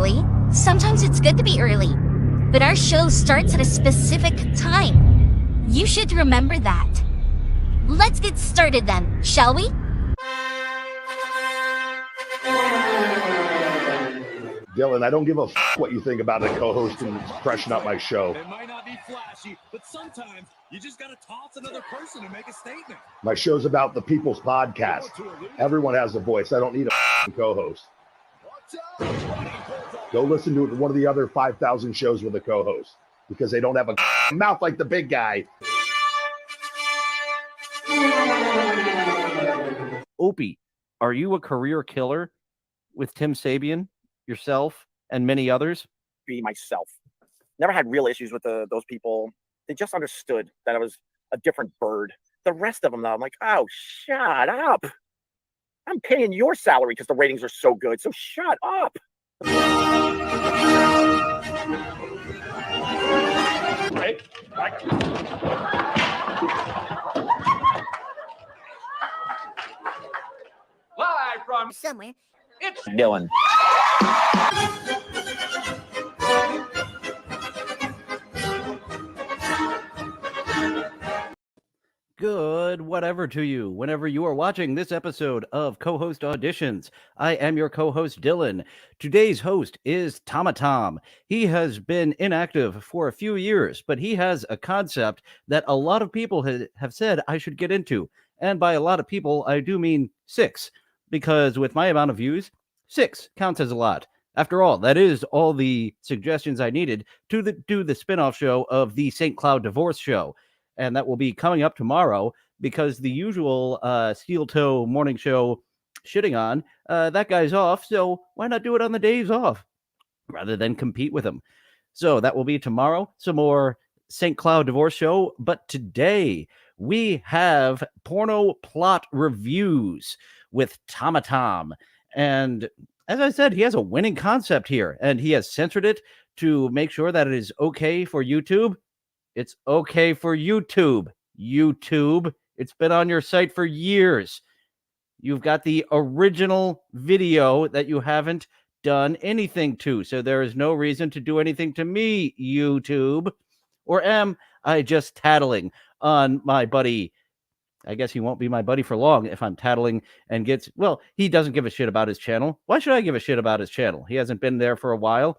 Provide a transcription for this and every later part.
early. Sometimes it's good to be early. But our show starts at a specific time. You should remember that. Let's get started then, shall we? Dillon, I don't give a what you think about a co-host and freshen up my show. It might not be flashy, but sometimes you just got to toss another person and make a statement. My show's about the people's podcast. Everyone has a voice. I don't need a co-host. Go listen to one of the other 5,000 shows with a co-host because they don't have a mouth like the big guy. Opie, are you a career killer with Tim Sabian, yourself, and many others? Be myself. Never had real issues with those people. They just understood that I was a different bird. The rest of them, though, I'm like, oh, shut up. I'm paying your salary because the ratings are so good, so shut up. Hey, Live from Somewhere. it's Dillon. Good whatever to you, whenever you are watching this episode of Co-Host Auditions. I am your co-host, Dillon. Today's host is Tommatom. He has been inactive for a few years, but he has a concept that a lot of people have said I should get into. And by a lot of people, I do mean 6, because with my amount of views, 6 counts as a lot. After all, that is all the suggestions I needed to do the spinoff show of the St. Cloud Divorce Show. And that will be coming up tomorrow because the usual Steel Toe morning show shitting on, that guy's off. So why not do it on the days off rather than compete with him? So that will be tomorrow. Some more St. Cloud Divorce Show. But today we have porno plot reviews with Tommatom. And as I said, he has a winning concept here and he has censored it to make sure that it is okay for YouTube. It's okay for YouTube. YouTube. It's been on your site for years. You've got the original video that you haven't done anything to. So there is no reason to do anything to me, YouTube. Or am I just tattling on my buddy? I guess he won't be my buddy for long if I'm tattling and gets... Well, he doesn't give a shit about his channel. Why should I give a shit about his channel? He hasn't been there for a while.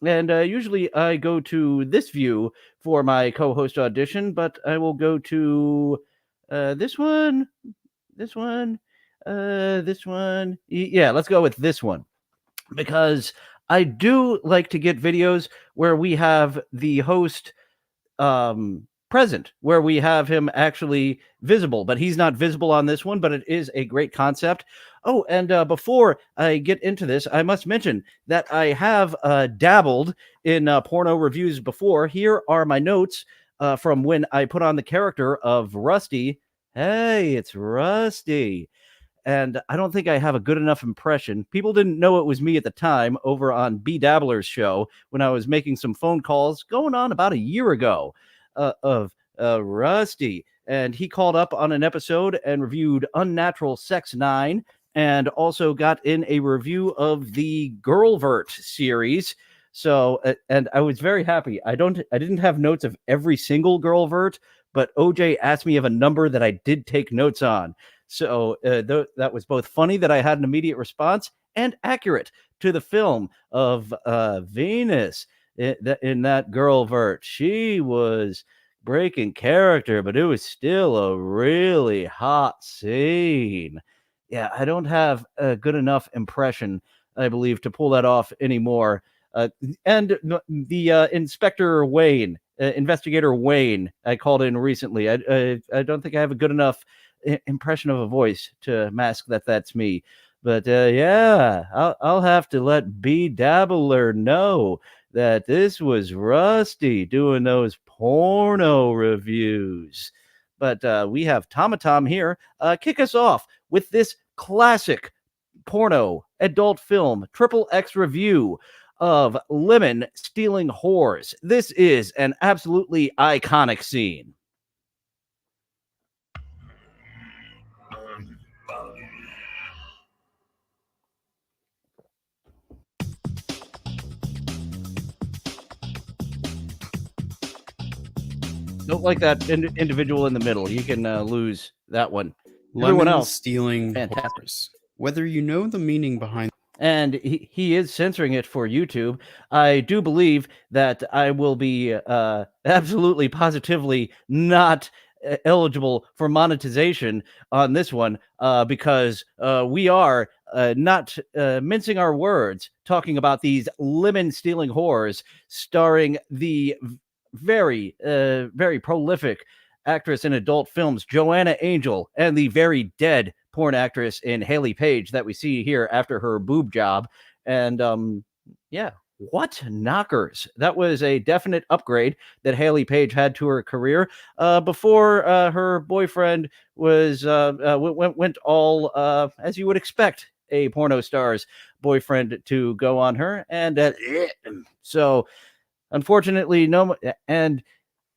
And usually I go to this view for my co-host audition, but I will go to this one. Yeah, let's go with this one because I do like to get videos where we have the host present, where we have him actually visible, but he's not visible on this one, but it is a great concept. Oh, and before I get into this, I must mention that I have dabbled in porno reviews before. Here are my notes from when I put on the character of Rusty. Hey, it's Rusty. And I don't think I have a good enough impression. People didn't know it was me at the time over on B Dabbler's show when I was making some phone calls going on about a year ago of Rusty. And he called up on an episode and reviewed Unnatural Sex 9 and also got in a review of the Girlvert series. So, and I was very happy. I didn't have notes of every single Girlvert, but OJ asked me of a number that I did take notes on. So that was both funny that I had an immediate response and accurate to the film of Venus in that Girlvert. She was breaking character, but it was still a really hot scene. Yeah, I don't have a good enough impression, I believe, to pull that off anymore. And the Inspector Wayne, Investigator Wayne, I called in recently. I don't think I have a good enough impression of a voice to mask that that's me. But yeah, I'll have to let B Dabbler know that this was Rusty doing those porno reviews. But we have Tommatom here. Kick us off with this classic porno adult film triple X review of Lemon Stealing Whores. This is an absolutely iconic scene. Don't like that individual in the middle. You can lose that one. Everyone else, stealing fantastic. horse. Whether you know the meaning behind, and he is censoring it for YouTube. I do believe that I will be absolutely positively not eligible for monetization on this one because we are not mincing our words talking about these lemon stealing whores starring the very very prolific actress in adult films Joanna Angel and the very dead porn actress in Haley Page that we see here after her boob job. And yeah, what knockers. That was a definite upgrade that Haley Page had to her career before her boyfriend was went all as you would expect a porno star's boyfriend to go on her. And so unfortunately, no. And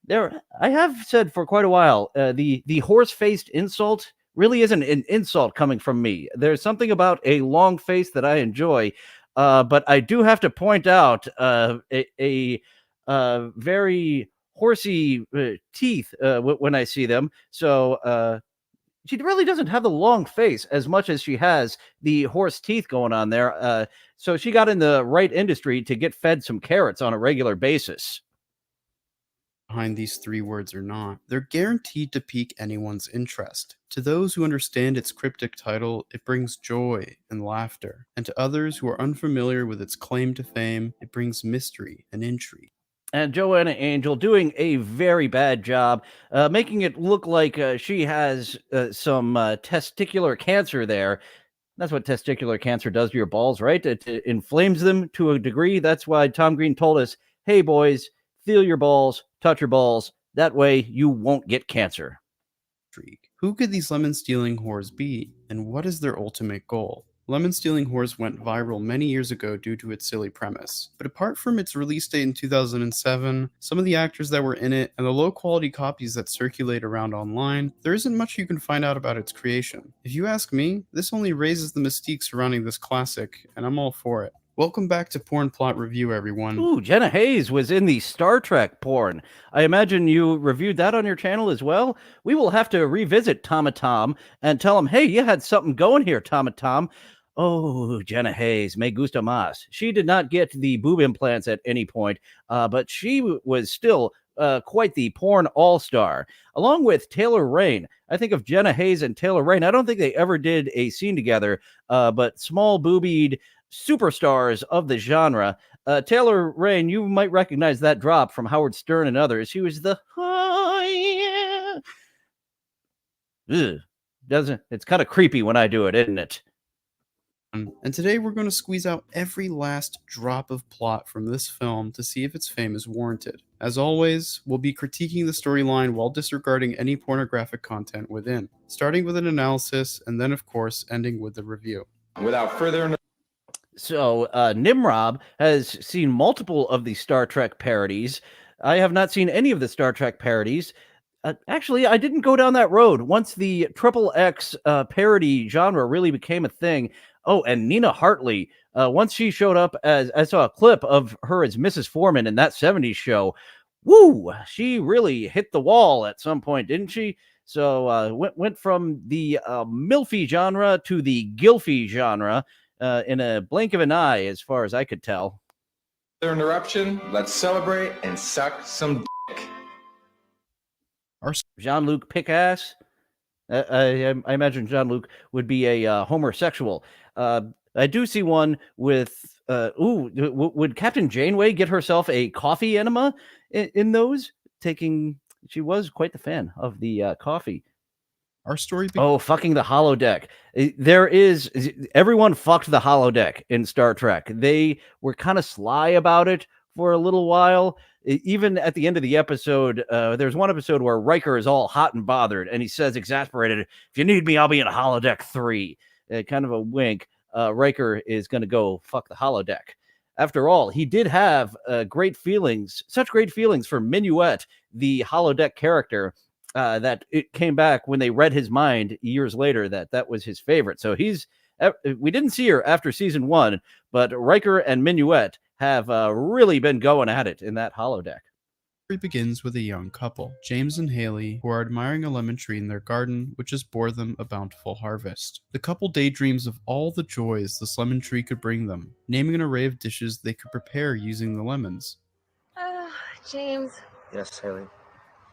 there, I have said for quite a while, the horse-faced insult really isn't an insult coming from me. There's something about a long face that I enjoy, but I do have to point out a very horsey teeth when I see them. So she really doesn't have the long face as much as she has the horse teeth going on there. So she got in the right industry to get fed some carrots on a regular basis. these 3 words or not, they're guaranteed to pique anyone's interest. To those who understand its cryptic title, it brings joy and laughter, and to others who are unfamiliar with its claim to fame, it brings mystery and intrigue. And Joanna Angel doing a very bad job, making it look like she has some testicular cancer there. That's what testicular cancer does to your balls, right? It inflames them to a degree. That's why Tom Green told us, hey, boys, feel your balls, touch your balls. That way you won't get cancer. Who could these lemon-stealing whores be, and what is their ultimate goal? Lemon-stealing whores went viral many years ago due to its silly premise, but apart from its release date in 2007, some of the actors that were in it, and the low-quality copies that circulate around online, there isn't much you can find out about its creation. If you ask me, this only raises the mystique surrounding this classic, and I'm all for it. Welcome back to Porn Plot Review, everyone. Ooh, Jenna Hayes was in the Star Trek porn. I imagine you reviewed that on your channel as well? We will have to revisit Tommatom and tell him, hey, you had something going here, Tommatom. Oh, Jenna Hayes, me gusta más. She did not get the boob implants at any point, but she was still quite the porn all-star. Along with Taylor Rain. I think of Jenna Hayes and Taylor Rain. I don't think they ever did a scene together, but small-boobied superstars of the genre. Taylor Rain, you might recognize that drop from Howard Stern and others. She was the it's kind of creepy when I do it, isn't it? And today we're going to squeeze out every last drop of plot from this film to see if its fame is warranted. As always, we'll be critiquing the storyline while disregarding any pornographic content within, starting with an analysis and then, of course, ending with the review. Without further ado, so Nimrob has seen multiple of the Star Trek parodies. I have not seen any of the Star Trek parodies. Actually, I didn't go down that road. Once the XXX parody genre really became a thing. Oh, and Nina Hartley, once she showed up as, I saw a clip of her as Mrs. Foreman in that 70s show. Woo! She really hit the wall at some point, didn't she? So went from the MILFy genre to the Gilfy genre in a blink of an eye, as far as I could tell. interruption, let's celebrate and suck some dick. Jean-Luc Pickass. I imagine Jean-Luc would be a homosexual. I do see one with, would Captain Janeway get herself a coffee enema in those? She was quite the fan of the coffee. Our story. Fucking the holodeck. Everyone fucked the holodeck in Star Trek. They were kind of sly about it for a little while. Even at the end of the episode, there's one episode where Riker is all hot and bothered, and he says, exasperated, if you need me, I'll be in holodeck 3. Kind of a wink. Riker is going to go fuck the holodeck. After all, he did have such great feelings for Minuet, the holodeck character, that it came back when they read his mind years later that was his favorite. So we didn't see her after season 1, but Riker and Minuet have really been going at it in that holodeck. story begins with a young couple, James and Haley, who are admiring a lemon tree in their garden, which has bore them a bountiful harvest. The couple daydreams of all the joys this lemon tree could bring them, naming an array of dishes they could prepare using the lemons. James, Yes, Haley.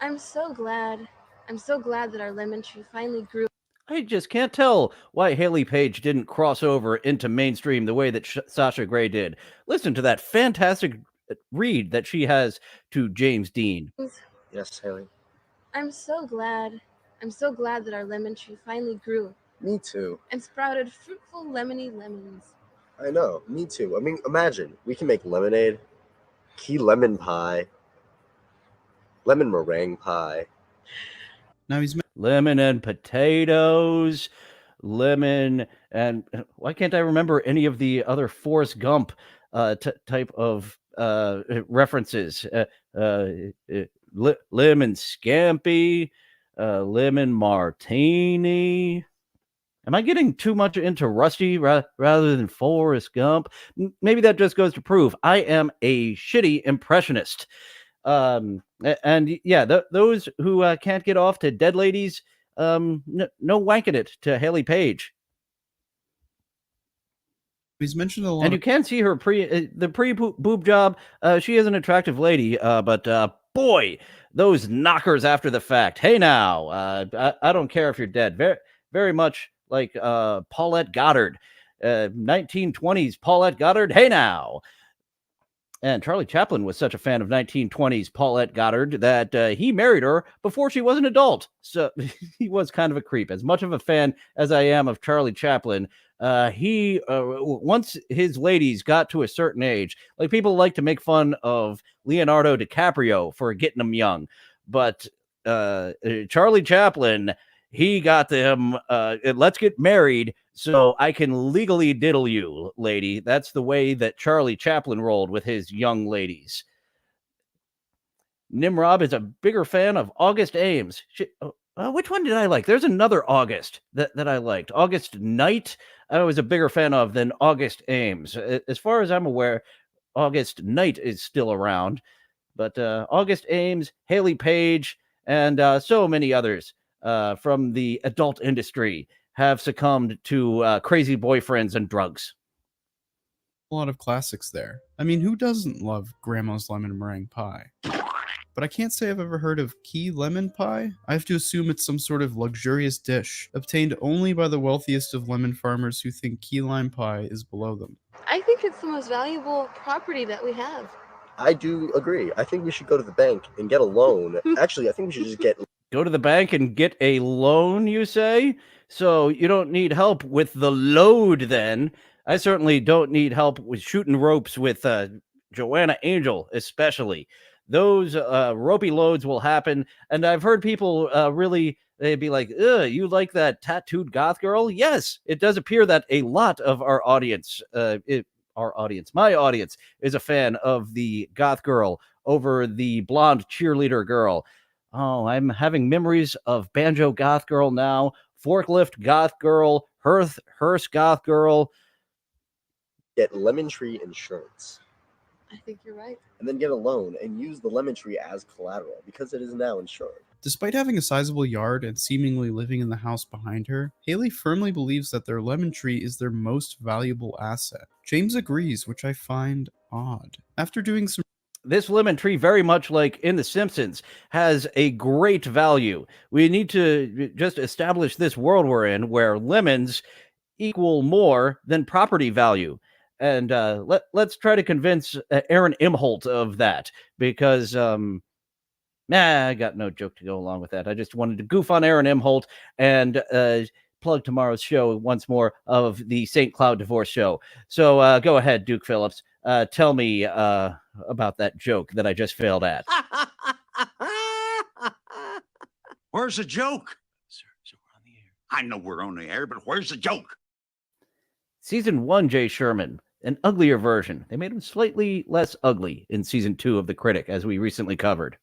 I'm so glad that our lemon tree finally grew. I just can't tell why Haley Page didn't cross over into mainstream the way that Sasha Grey did. Listen to that fantastic read that she has to James Dean. Yes, Haley. I'm so glad that our lemon tree finally grew Me too. and sprouted fruitful lemony lemons. I know. Me too. I mean, imagine we can make lemonade, key lemon pie, lemon meringue pie. Now he's Lemon and potatoes, lemon and why can't I remember any of the other Forrest Gump type of references? Lemon scampi, lemon martini. Am I getting too much into Rusty rather than Forrest Gump? Maybe that just goes to prove I am a shitty impressionist. And yeah, those who can't get off to dead ladies, no wanking it to Haley Page. He's mentioned a lot, and you can see her pre-boob job. She is an attractive lady, but boy, those knockers after the fact. Hey now, I don't care if you're dead. Very, very much like Paulette Goddard, 1920s Paulette Goddard. Hey now. And Charlie Chaplin was such a fan of 1920s Paulette Goddard that he married her before she was an adult. So he was kind of a creep. As much of a fan as I am of Charlie Chaplin, he once his ladies got to a certain age, like people like to make fun of Leonardo DiCaprio for getting them young, but Charlie Chaplin, he got them, let's get married so I can legally diddle you, lady. That's the way that Charlie Chaplin rolled with his young ladies. Nimrod is a bigger fan of August Ames. Which one did I like? There's another August that I liked. August Knight, I was a bigger fan of than August Ames. As far as I'm aware, August Knight is still around. But August Ames, Haley Page, and so many others from the adult industry have succumbed to crazy boyfriends and drugs. a lot of classics there. I mean, who doesn't love Grandma's lemon meringue pie? But I can't say I've ever heard of key lemon pie. I have to assume it's some sort of luxurious dish, obtained only by the wealthiest of lemon farmers who think key lime pie is below them. I think it's the most valuable property that we have. I do agree. I think we should go to the bank and get a loan. Actually, I think we should just get... Go to the bank and get a loan, you say? So you don't need help with the load then. I certainly don't need help with shooting ropes with Joanna Angel, especially. Those ropey loads will happen. And I've heard people they'd be like, ugh, you like that tattooed goth girl? Yes, it does appear that a lot of our audience, my audience, is a fan of the goth girl over the blonde cheerleader girl. Oh, I'm having memories of banjo goth girl now, forklift goth girl, hearse goth girl. Get lemon tree insurance. I think you're right. And then get a loan and use the lemon tree as collateral because it is now insured. Despite having a sizable yard and seemingly living in the house behind her, Haley firmly believes that their lemon tree is their most valuable asset. James agrees, which I find odd. After doing some This lemon tree, very much like in The Simpsons, has a great value. We need to just establish this world we're in where lemons equal more than property value. And let's try to convince Aaron Imholt of that, because I got no joke to go along with that. I just wanted to goof on Aaron Imholt and plug tomorrow's show once more of the St. Cloud Divorce Show. So go ahead, Duke Phillips. Tell me about that joke that I just failed at. Where's the joke? Sir, we're on the air. I know we're on the air, but where's the joke? Season 1, Jay Sherman, an uglier version. They made him slightly less ugly in Season 2 of The Critic, as we recently covered.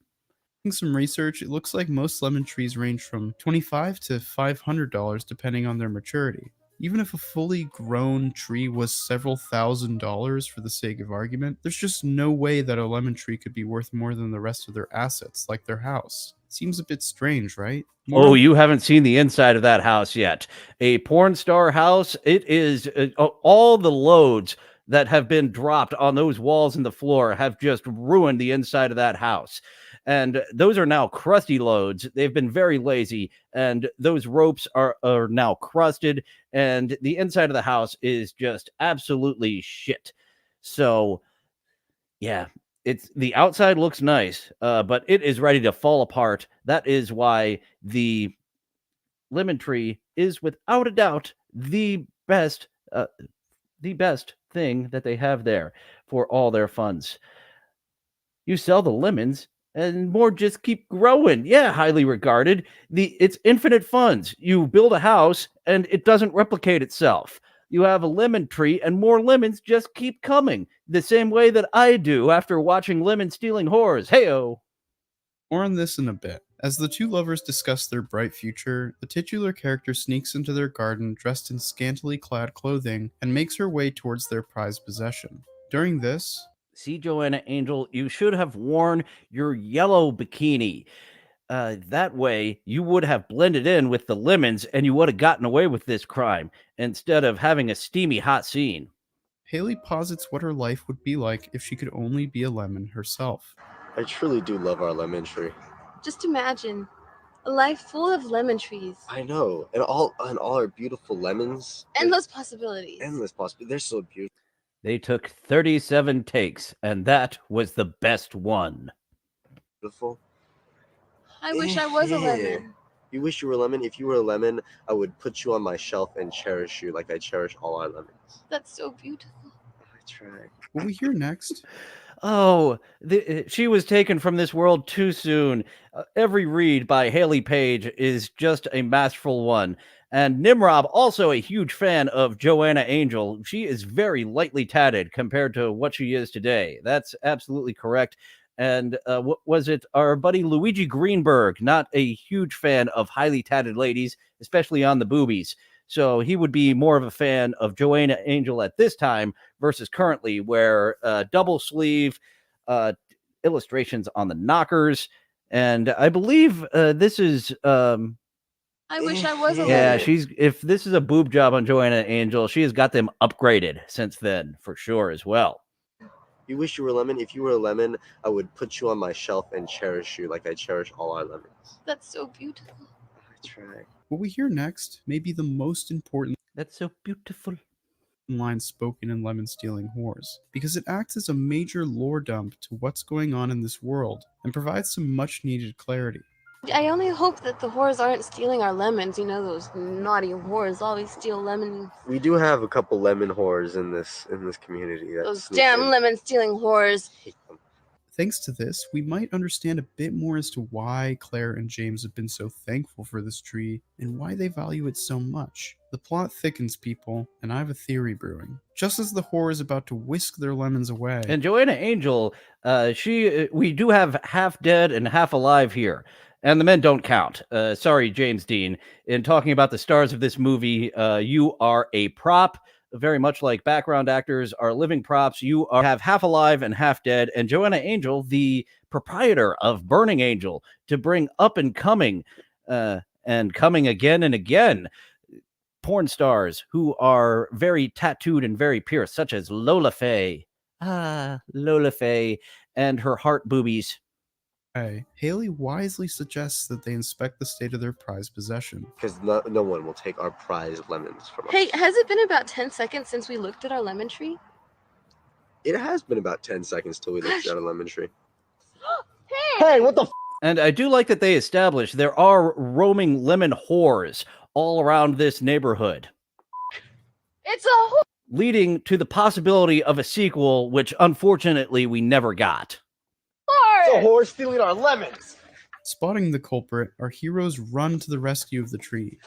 Some research, it looks like most lemon trees range from $25 to $500 depending on their maturity. Even if a fully grown tree was several $1,000s for the sake of argument, there's just no way that a lemon tree could be worth more than the rest of their assets, like their house. Seems a bit strange, right? Oh, you haven't seen the inside of that house yet. A porn star house, it is all the loads that have been dropped on those walls and the floor have just ruined the inside of that house. And those are now crusty loads. They've been very lazy, and those ropes are now crusted, and the inside of the house is just absolutely shit. So, yeah, it's the outside looks nice, but it is ready to fall apart. That is why the lemon tree is without a doubt the best thing that they have there for all their funds. You sell the lemons and more just keep growing. Yeah, highly regarded. It's infinite funds. You build a house and it doesn't replicate itself. You have a lemon tree and more lemons just keep coming. The same way that I do after watching Lemon Stealing Whores. Heyo. More on this in a bit. As the two lovers discuss their bright future, the titular character sneaks into their garden dressed in scantily clad clothing and makes her way towards their prized possession. During this, See, Joanna Angel, you should have worn your yellow bikini. That way, you would have blended in with the lemons and you would have gotten away with this crime instead of having a steamy hot scene. Haley posits what her life would be like if she could only be a lemon herself. I truly do love our lemon tree. Just imagine a life full of lemon trees. I know, and all our beautiful lemons. Endless possibilities. Endless possibilities. They're so beautiful. They took 37 takes, and that was the best one. Beautiful. I wish I was a lemon. You wish you were a lemon? If you were a lemon, I would put you on my shelf and cherish you like I cherish all our lemons. That's so beautiful. I try. What we hear next? Oh, she was taken from this world too soon. Every read by Haley Page is just a masterful one. And Nimrob, also a huge fan of Joanna Angel. She is very lightly tatted compared to what she is today. That's absolutely correct. And what was it? Our buddy Luigi Greenberg, not a huge fan of highly tatted ladies, especially on the boobies. So he would be more of a fan of Joanna Angel at this time versus currently, where double sleeve illustrations on the knockers. And I believe this is... I wish I was a yeah, lemon. if this is a boob job on Joanna Angel, she has got them upgraded since then, for sure, as well. You wish you were a lemon? If you were a lemon, I would put you on my shelf and cherish you like I cherish all our lemons. That's so beautiful. I try. What we hear next may be the most important That's so beautiful line spoken in Lemon Stealing Whores, because it acts as a major lore dump to what's going on in this world and provides some much needed clarity. I only hope that the whores aren't stealing our lemons. You know, those naughty whores always steal lemons. We do have a couple lemon whores in this community. Those damn lemon stealing whores. Hate them. Thanks to this, we might understand a bit more as to why Claire and James have been so thankful for this tree and why they value it so much. The plot thickens, people, and I have a theory brewing. Just as the whore is about to whisk their lemons away. And Joanna Angel, we do have half dead and half alive here. And the men don't count. Sorry, James Dean. In talking about the stars of this movie, you are a prop, very much like background actors are living props. You have half alive and half dead. And Joanna Angel, the proprietor of Burning Angel, to bring up and coming again and again porn stars who are very tattooed and very pierced, such as Lola Faye. Lola Faye and her heart boobies. Haley wisely suggests that they inspect the state of their prized possession. Because no one will take our prized lemons from us. Hey, has it been about 10 seconds since we looked at our lemon tree? It has been about 10 seconds till we looked at a lemon tree. Hey, what the f? And I do like that they established there are roaming lemon whores all around this neighborhood. It's a whore! Leading to the possibility of a sequel, which unfortunately we never got. It's a whore stealing our lemons! Spotting the culprit, our heroes run to the rescue of the tree.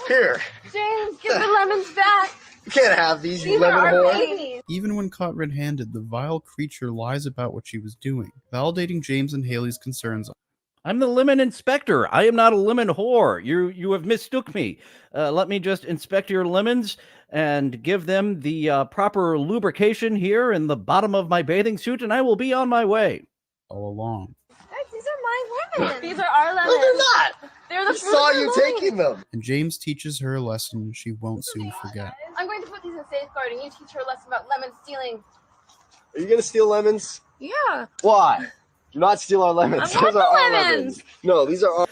Here! James, give the lemons back! You can't have these, you These lemon are our whore! babies! Even when caught red-handed, the vile creature lies about what she was doing, validating James and Haley's concerns. I'm the lemon inspector. I am not a lemon whore. You have mistook me. Let me just inspect your lemons and give them the proper lubrication here in the bottom of my bathing suit, and I will be on my way. All along. Guys, these are my lemons. These are our lemons. No, they're not. They're the I saw you fruit taking them. And James teaches her a lesson she won't soon forget. I'm going to put these in safeguarding. You teach her a lesson about lemon stealing. Are you gonna steal lemons? Yeah. Why? Do not steal our lemons. I want Those are the our lemons. No, these are our.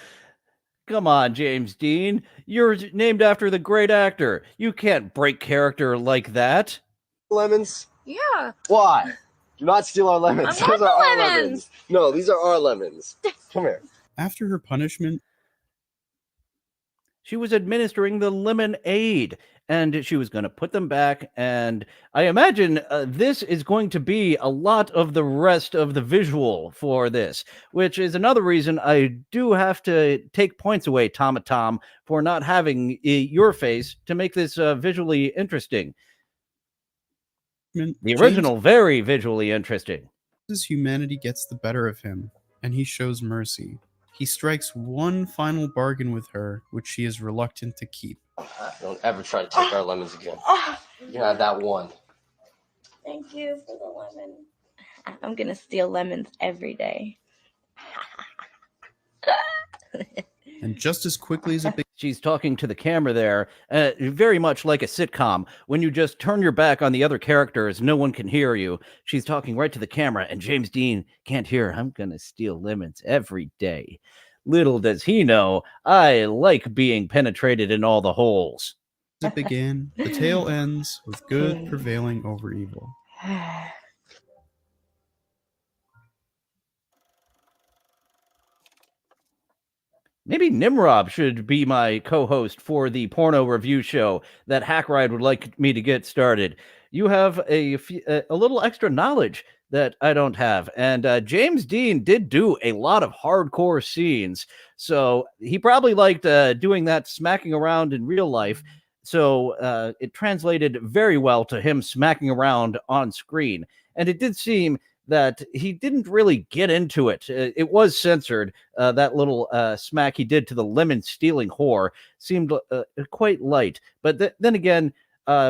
Come on, James Dean. You're named after the great actor. You can't break character like that. Lemons? Yeah. Why? Do not steal our lemons. I want Those are the our lemons. lemons. No, these are our lemons. Come here. After her punishment, She was administering the lemonade, and she was going to put them back. And I imagine this is going to be a lot of the rest of the visual for this, which is another reason I do have to take points away, Tommatom, for not having your face to make this visually interesting. The original, very visually interesting. James' humanity gets the better of him, and he shows mercy. He strikes one final bargain with her, which she is reluctant to keep. Don't ever try to take our lemons again. You can have that one. Thank you for the lemon. I'm gonna steal lemons every day. And just as quickly as it She's talking to the camera there, very much like a sitcom. When you just turn your back on the other characters, no one can hear you. She's talking right to the camera, and James Dean can't hear. I'm going to steal lemons every day. Little does he know, I like being penetrated in all the holes. it began, the tale ends with good prevailing over evil. Maybe Nimrob should be my co-host for the porno review show that Hackride would like me to get started. You have a little extra knowledge that I don't have. And James Dean did do a lot of hardcore scenes. So he probably liked doing that smacking around in real life. So it translated very well to him smacking around on screen. And it did seem that he didn't really get into it. It was censored. That little smack he did to the lemon stealing whore seemed quite light. But then again,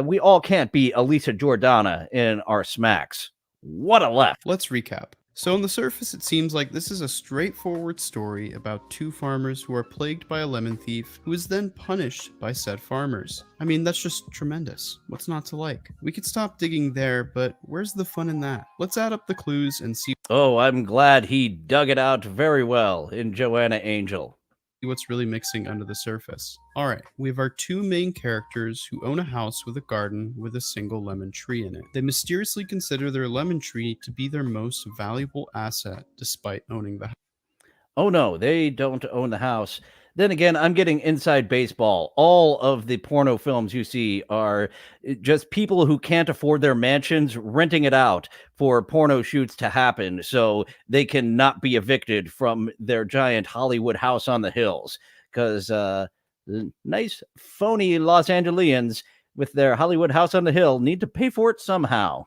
we all can't be Elisa Jordana in our smacks. What a left. Let's recap. So on the surface, it seems like this is a straightforward story about two farmers who are plagued by a lemon thief who is then punished by said farmers. I mean, that's just tremendous. What's not to like? We could stop digging there, but where's the fun in that? Let's add up the clues and see I'm glad he dug it out very well in Joanna Angel. What's really mixing under the surface. Alright, we have our two main characters who own a house with a garden with a single lemon tree in it. They mysteriously consider their lemon tree to be their most valuable asset despite owning the house. Oh no, they don't own the house. Then again, I'm getting inside baseball. All of the porno films you see are just people who can't afford their mansions renting it out for porno shoots to happen so they can not be evicted from their giant Hollywood house on the hills. Because nice, phony Los Angeles with their Hollywood house on the hill need to pay for it somehow.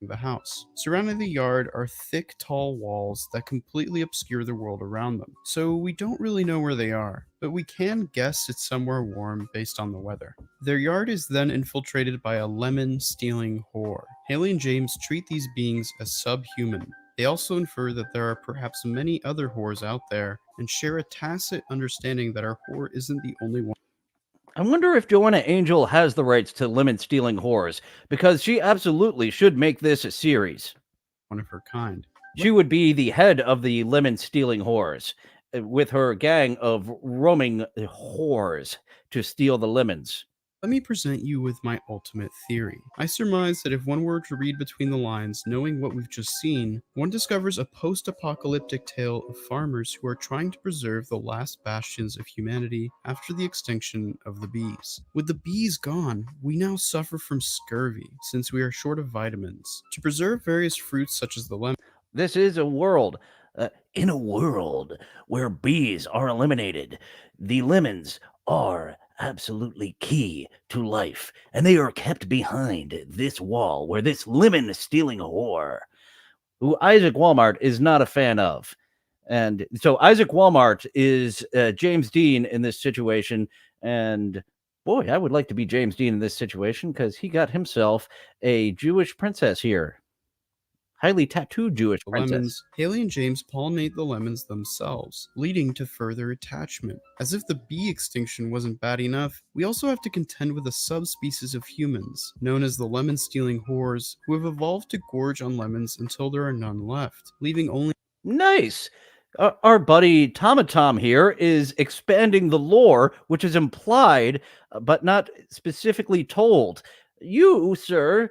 The house. Surrounding the yard are thick, tall walls that completely obscure the world around them. So we don't really know where they are, but we can guess it's somewhere warm based on the weather. Their yard is then infiltrated by a lemon-stealing whore. Haley and James treat these beings as subhuman. They also infer that there are perhaps many other whores out there and share a tacit understanding that our whore isn't the only one. I wonder if Joanna Angel has the rights to lemon-stealing whores, because she absolutely should make this a series. One of her kind. She would be the head of the lemon-stealing whores, with her gang of roaming whores to steal the lemons. Let me present you with my ultimate theory. I surmise that if one were to read between the lines, knowing what we've just seen, one discovers a post-apocalyptic tale of farmers who are trying to preserve the last bastions of humanity after the extinction of the bees. With the bees gone, we now suffer from scurvy, since we are short of vitamins. To preserve various fruits such as the lemon. This is a world. In a world where bees are eliminated, the lemons are absolutely key to life, and they are kept behind this wall where this lemon-stealing whore, who Isaac Walmart is not a fan of. And so Isaac Walmart is James Dean in this situation. And boy, I would like to be James Dean in this situation because he got himself a Jewish princess here. Highly tattooed Jewish The princess. lemons, Haley and James pollinate the lemons themselves, leading to further attachment. As if the bee extinction wasn't bad enough, we also have to contend with a subspecies of humans, known as the lemon-stealing whores, who have evolved to gorge on lemons until there are none left, leaving only... Nice. Our buddy Tommatom here is expanding the lore, which is implied, but not specifically told. You, sir,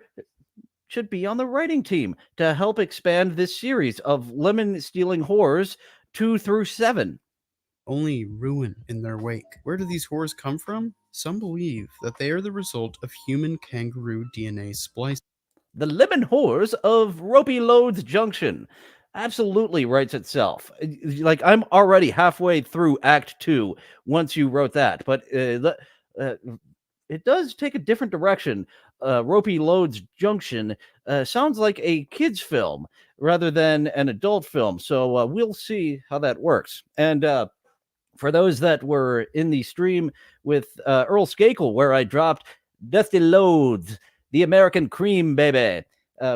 should be on the writing team to help expand this series of lemon-stealing whores 2 through 7. Only ruin in their wake. Where do these whores come from? Some believe that they are the result of human kangaroo DNA splicing. The lemon whores of Ropey Loads Junction absolutely writes itself. Like, I'm already halfway through Act 2 once you wrote that, but it does take a different direction. Ropey Loads Junction sounds like a kid's film rather than an adult film, so we'll see how that works. And for those that were in the stream with Earl Skakel, where I dropped Dusty Loads, the American Cream, baby.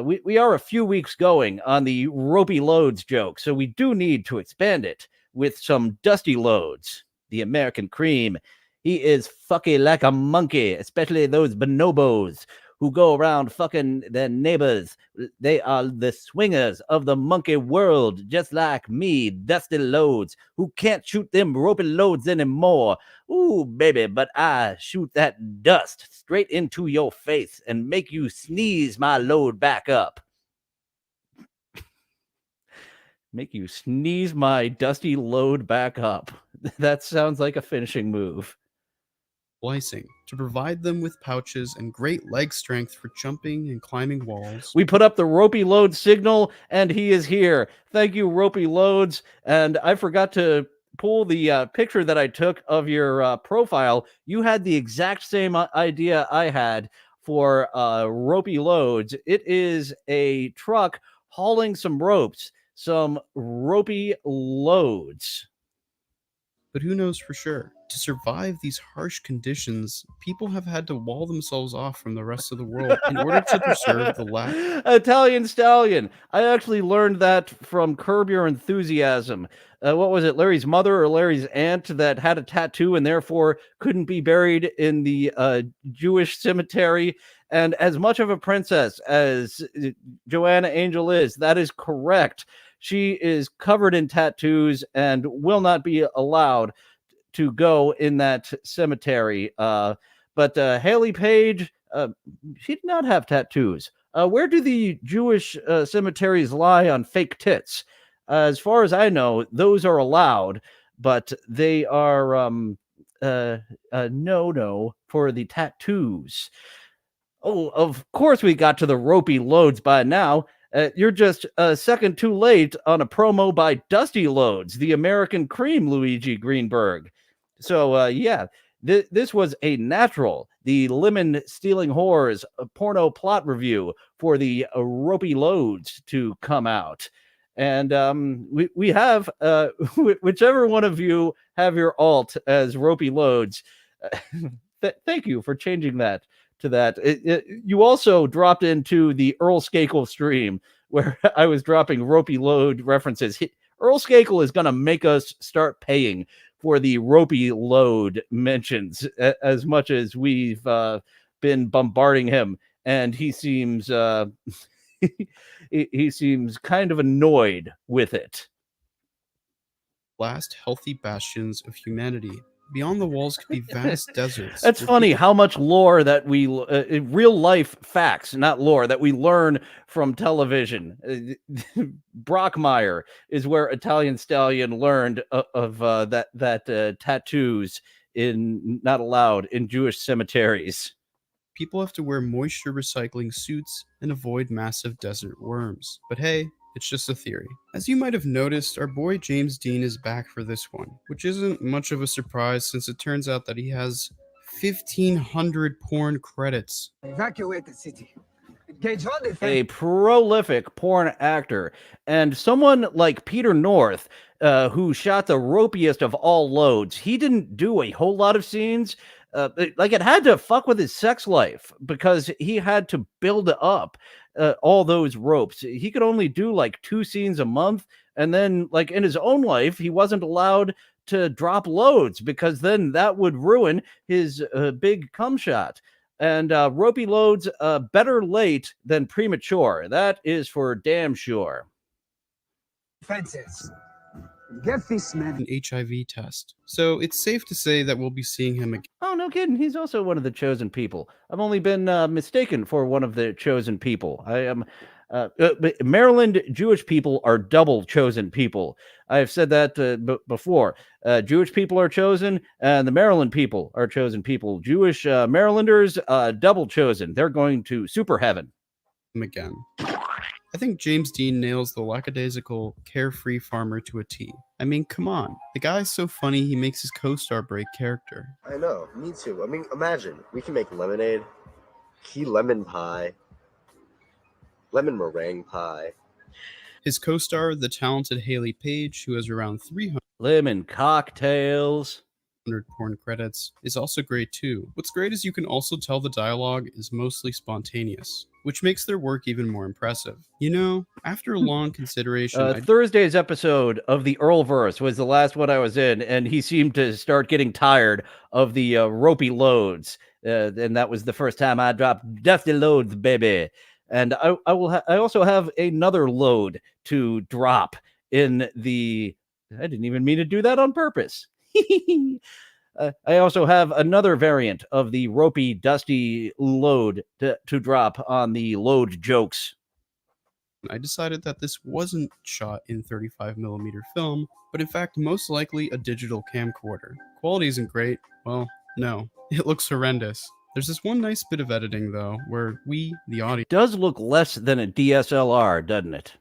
We are a few weeks going on the Ropey Loads joke, so we do need to expand it with some Dusty Loads, the American Cream. He is fucky like a monkey, especially those bonobos who go around fucking their neighbors. They are the swingers of the monkey world, just like me, Dusty Loads, who can't shoot them ropey loads anymore. Ooh, baby, but I shoot that dust straight into your face and make you sneeze my load back up. Make you sneeze my dusty load back up. That sounds like a finishing move. Splicing to provide them with pouches and great leg strength for jumping and climbing walls. We put up the Ropey Loads signal, and he is here. Thank you, Ropey Loads. And I forgot to pull the picture that I took of your profile. You had the exact same idea I had for Ropey Loads. It is a truck hauling some ropes, some ropey loads. But who knows for sure? To survive these harsh conditions, people have had to wall themselves off from the rest of the world in order to preserve the lack. Italian Stallion. I actually learned that from Curb Your Enthusiasm. What was it, Larry's mother or Larry's aunt that had a tattoo and therefore couldn't be buried in the Jewish cemetery? And as much of a princess as Joanna Angel is, that is correct. She is covered in tattoos and will not be allowed to go in that cemetery. But Haley Page, she did not have tattoos. Where do the Jewish cemeteries lie on fake tits? As far as I know, those are allowed, but they are no for the tattoos. Oh, of course we got to the Ropey Loads by now. You're just a second too late on a promo by Dusty Loads, the American Cream, Luigi Greenberg. So, yeah, this was a natural, the Lemon Stealing Whores porno plot review for the Ropey Loads to come out. And we have, whichever one of you have your alt as Ropey Loads, thank you for changing that to that. You also dropped into the Earl Skakel stream where I was dropping Ropey Load references. Earl Skakel is going to make us start paying for the Ropey Load mentions as much as we've been bombarding him, and he seems he seems kind of annoyed with it. Last healthy bastions of humanity. Beyond the walls could be vast deserts. That's funny how much lore that we, real life facts, not lore, that we learn from television. Brockmire is where Italian Stallion learned of that tattoos in not allowed in Jewish cemeteries. People have to wear moisture recycling suits and avoid massive desert worms. But hey, it's just a theory. As you might have noticed, our boy James Dean is back for this one, which isn't much of a surprise since it turns out that he has 1,500 porn credits. Evacuate the city. a prolific porn actor, and someone like Peter North, who shot the ropiest of all loads. He didn't do a whole lot of scenes. Like it had to fuck with his sex life because he had to build up all those ropes. He could only do like 2 scenes a month, and then like in his own life, he wasn't allowed to drop loads because then that would ruin his big cum shot. And ropey loads, better late than premature. That is for damn sure. Fences. Get this man an HIV test. So it's safe to say that we'll be seeing him again. Oh, no kidding. He's also one of the chosen people. I've only been mistaken for one of the chosen people. I am. Maryland Jewish people are double chosen people. I've said that before. Jewish people are chosen, and the Maryland people are chosen people. Jewish Marylanders, double chosen. They're going to super heaven. Again. I think James Dean nails the lackadaisical, carefree farmer to a T. I mean, come on. The guy's so funny he makes his co-star break character. I know, me too. I mean, imagine, we can make lemonade, key lemon pie, lemon meringue pie. His co-star, the talented Haley Page, who has around 300 lemon cocktails, porn credits, is also great too. What's great is you can also tell the dialogue is mostly spontaneous, which makes their work even more impressive. You know, after a long consideration... Thursday's episode of the Earlverse was the last one I was in, and he seemed to start getting tired of the ropey loads. And that was the first time I dropped dusty loads, baby. And I also have another load to drop in the... I didn't even mean to do that on purpose. I also have another variant of the ropey, dusty load to drop on the load jokes. I decided that this wasn't shot in 35mm film, but in fact most likely a digital camcorder. Quality isn't great. Well, no. It looks horrendous. There's this one nice bit of editing, though, where we, the audience... does look less than a DSLR, doesn't it?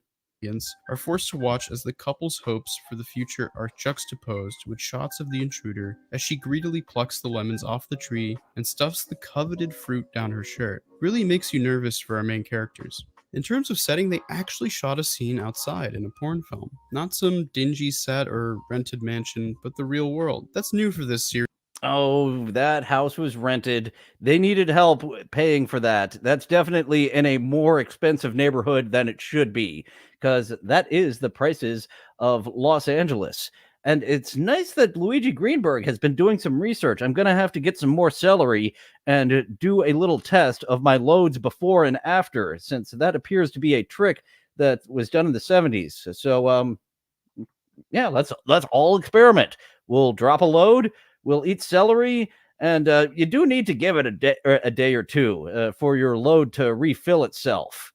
Are forced to watch as the couple's hopes for the future are juxtaposed with shots of the intruder as she greedily plucks the lemons off the tree and stuffs the coveted fruit down her shirt. Really makes you nervous for our main characters. In terms of setting, they actually shot a scene outside in a porn film. Not some dingy set or rented mansion, but the real world. That's new for this series. Oh, that house was rented. They needed help paying for that. That's definitely in a more expensive neighborhood than it should be, because that is the prices of Los Angeles. And it's nice that Luigi Greenberg has been doing some research. I'm going to have to get some more celery and do a little test of my loads before and after, since that appears to be a trick that was done in the 70s. So, yeah, let's all experiment. We'll drop a load. We'll eat celery, and you do need to give it a day or two for your load to refill itself.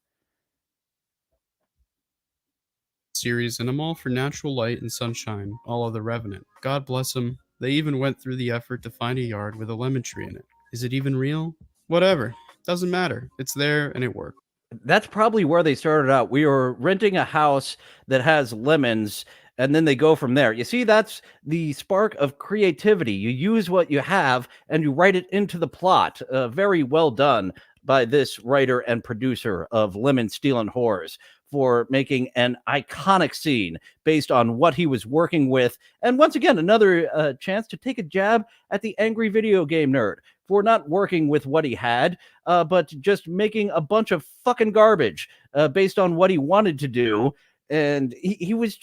Series, and I'm all for natural light and sunshine, all of The Revenant. God bless them. They even went through the effort to find a yard with a lemon tree in it. Is it even real? Whatever. Doesn't matter. It's there, and it worked. That's probably where they started out. We were renting a house that has lemons, and then they go from there. You see, that's the spark of creativity. You use what you have, and you write it into the plot. Very well done by this writer and producer of Lemon Stealin' Whores for making an iconic scene based on what he was working with. And once again, another chance to take a jab at the angry video game nerd for not working with what he had, but just making a bunch of fucking garbage based on what he wanted to do. And he was...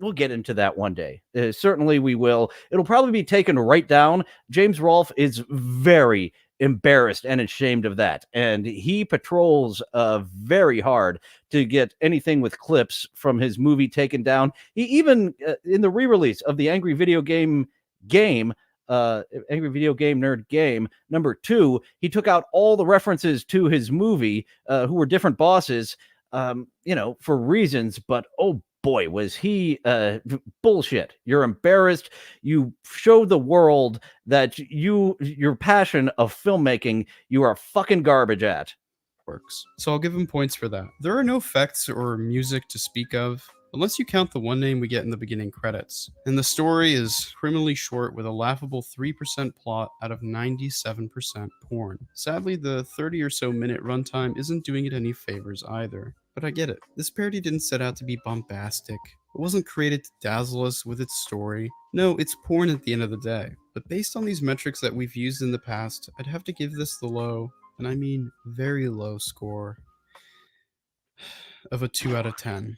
We'll get into that one day. Certainly we will. It'll probably be taken right down. James Rolfe is very embarrassed and ashamed of that. And he patrols very hard to get anything with clips from his movie taken down. He even, in the re-release of the Angry Video Game Angry Video Game Nerd Game #2, he took out all the references to his movie, who were different bosses, for reasons, but oh boy, was he bullshit. You're embarrassed. You showed the world that your passion of filmmaking, you are fucking garbage at. Works. So I'll give him points for that. There are no effects or music to speak of. unless you count the one name we get in the beginning credits. And the story is criminally short with a laughable 3% plot out of 97% porn. Sadly, the 30 or so minute runtime isn't doing it any favors either. But I get it. This parody didn't set out to be bombastic. It wasn't created to dazzle us with its story. No, it's porn at the end of the day. But based on these metrics that we've used in the past, I'd have to give this the low, and I mean very low score of a 2 out of 10.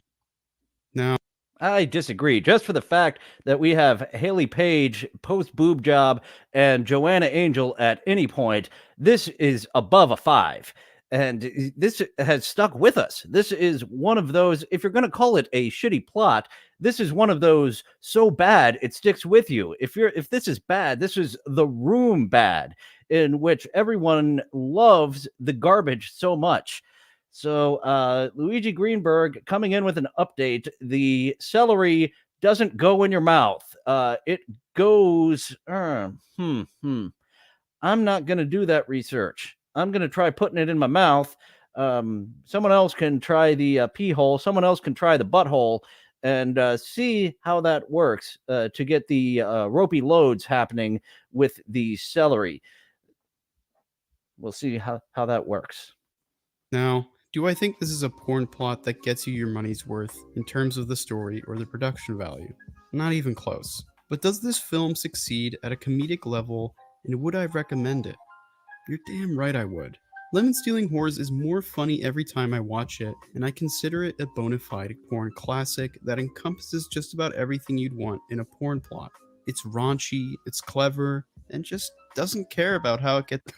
Now, I disagree. Just for the fact that we have Haley Page post boob job and Joanna Angel at any point, this is above a 5. And this has stuck with us. This is one of those, if you're going to call it a shitty plot, this is one of those so bad it sticks with you. If this is bad, this is The Room bad, in which everyone loves the garbage so much. So Luigi Greenberg coming in with an update. The celery doesn't go in your mouth. It goes. I'm not going to do that research. I'm going to try putting it in my mouth. Someone else can try the pee hole. Someone else can try the butthole and see how that works to get the ropey loads happening with the celery. We'll see how that works. Now, do I think this is a porn plot that gets you your money's worth in terms of the story or the production value? Not even close. But does this film succeed at a comedic level, and would I recommend it? You're damn right I would. Lemon Stealing Whores is more funny every time I watch it, and I consider it a bona fide porn classic that encompasses just about everything you'd want in a porn plot. It's raunchy, it's clever, and just doesn't care about how it gets.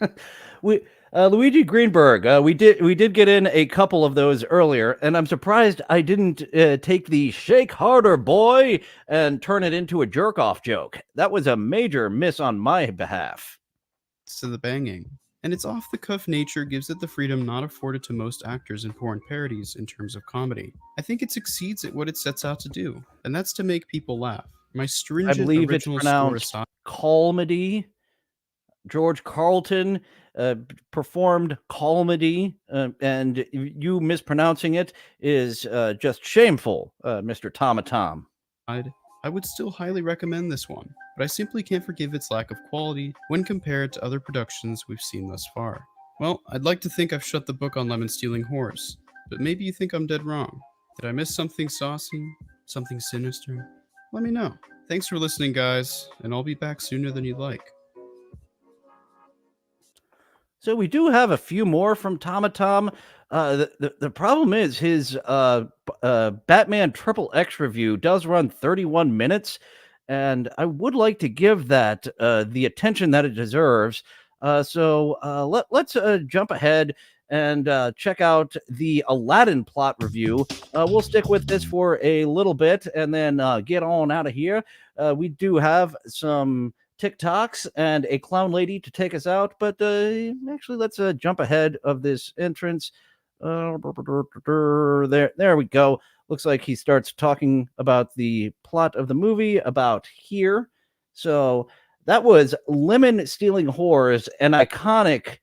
Luigi Greenberg, we did get in a couple of those earlier, and I'm surprised I didn't take the "shake harder, boy" and turn it into a jerk-off joke. That was a major miss on my behalf. To the banging, and its off-the-cuff nature gives it the freedom not afforded to most actors in porn parodies in terms of comedy. I think it succeeds at what it sets out to do, and that's to make people laugh. My stringent I believe it's original pronounced score aside, Calmedy. George Carlton performed Calmedy, and you mispronouncing it is just shameful, Mr. Tommatom. I would still highly recommend this one, but I simply can't forgive its lack of quality when compared to other productions we've seen thus far. Well, I'd like to think I've shut the book on Lemon Stealing Whores, but maybe you think I'm dead wrong. Did I miss something saucy? Something sinister? Let me know. Thanks for listening, guys, and I'll be back sooner than you'd like. So we do have a few more from Tommatom. The problem is his Batman Triple X review does run 31 minutes, and I would like to give that the attention that it deserves. So let's jump ahead and check out the Aladdin plot review. We'll stick with this for a little bit and then get on out of here. We do have some TikToks and a clown lady to take us out, but actually let's jump ahead of this entrance. There we go. Looks like he starts talking about the plot of the movie about here. So that was Lemon Stealing Whores, an iconic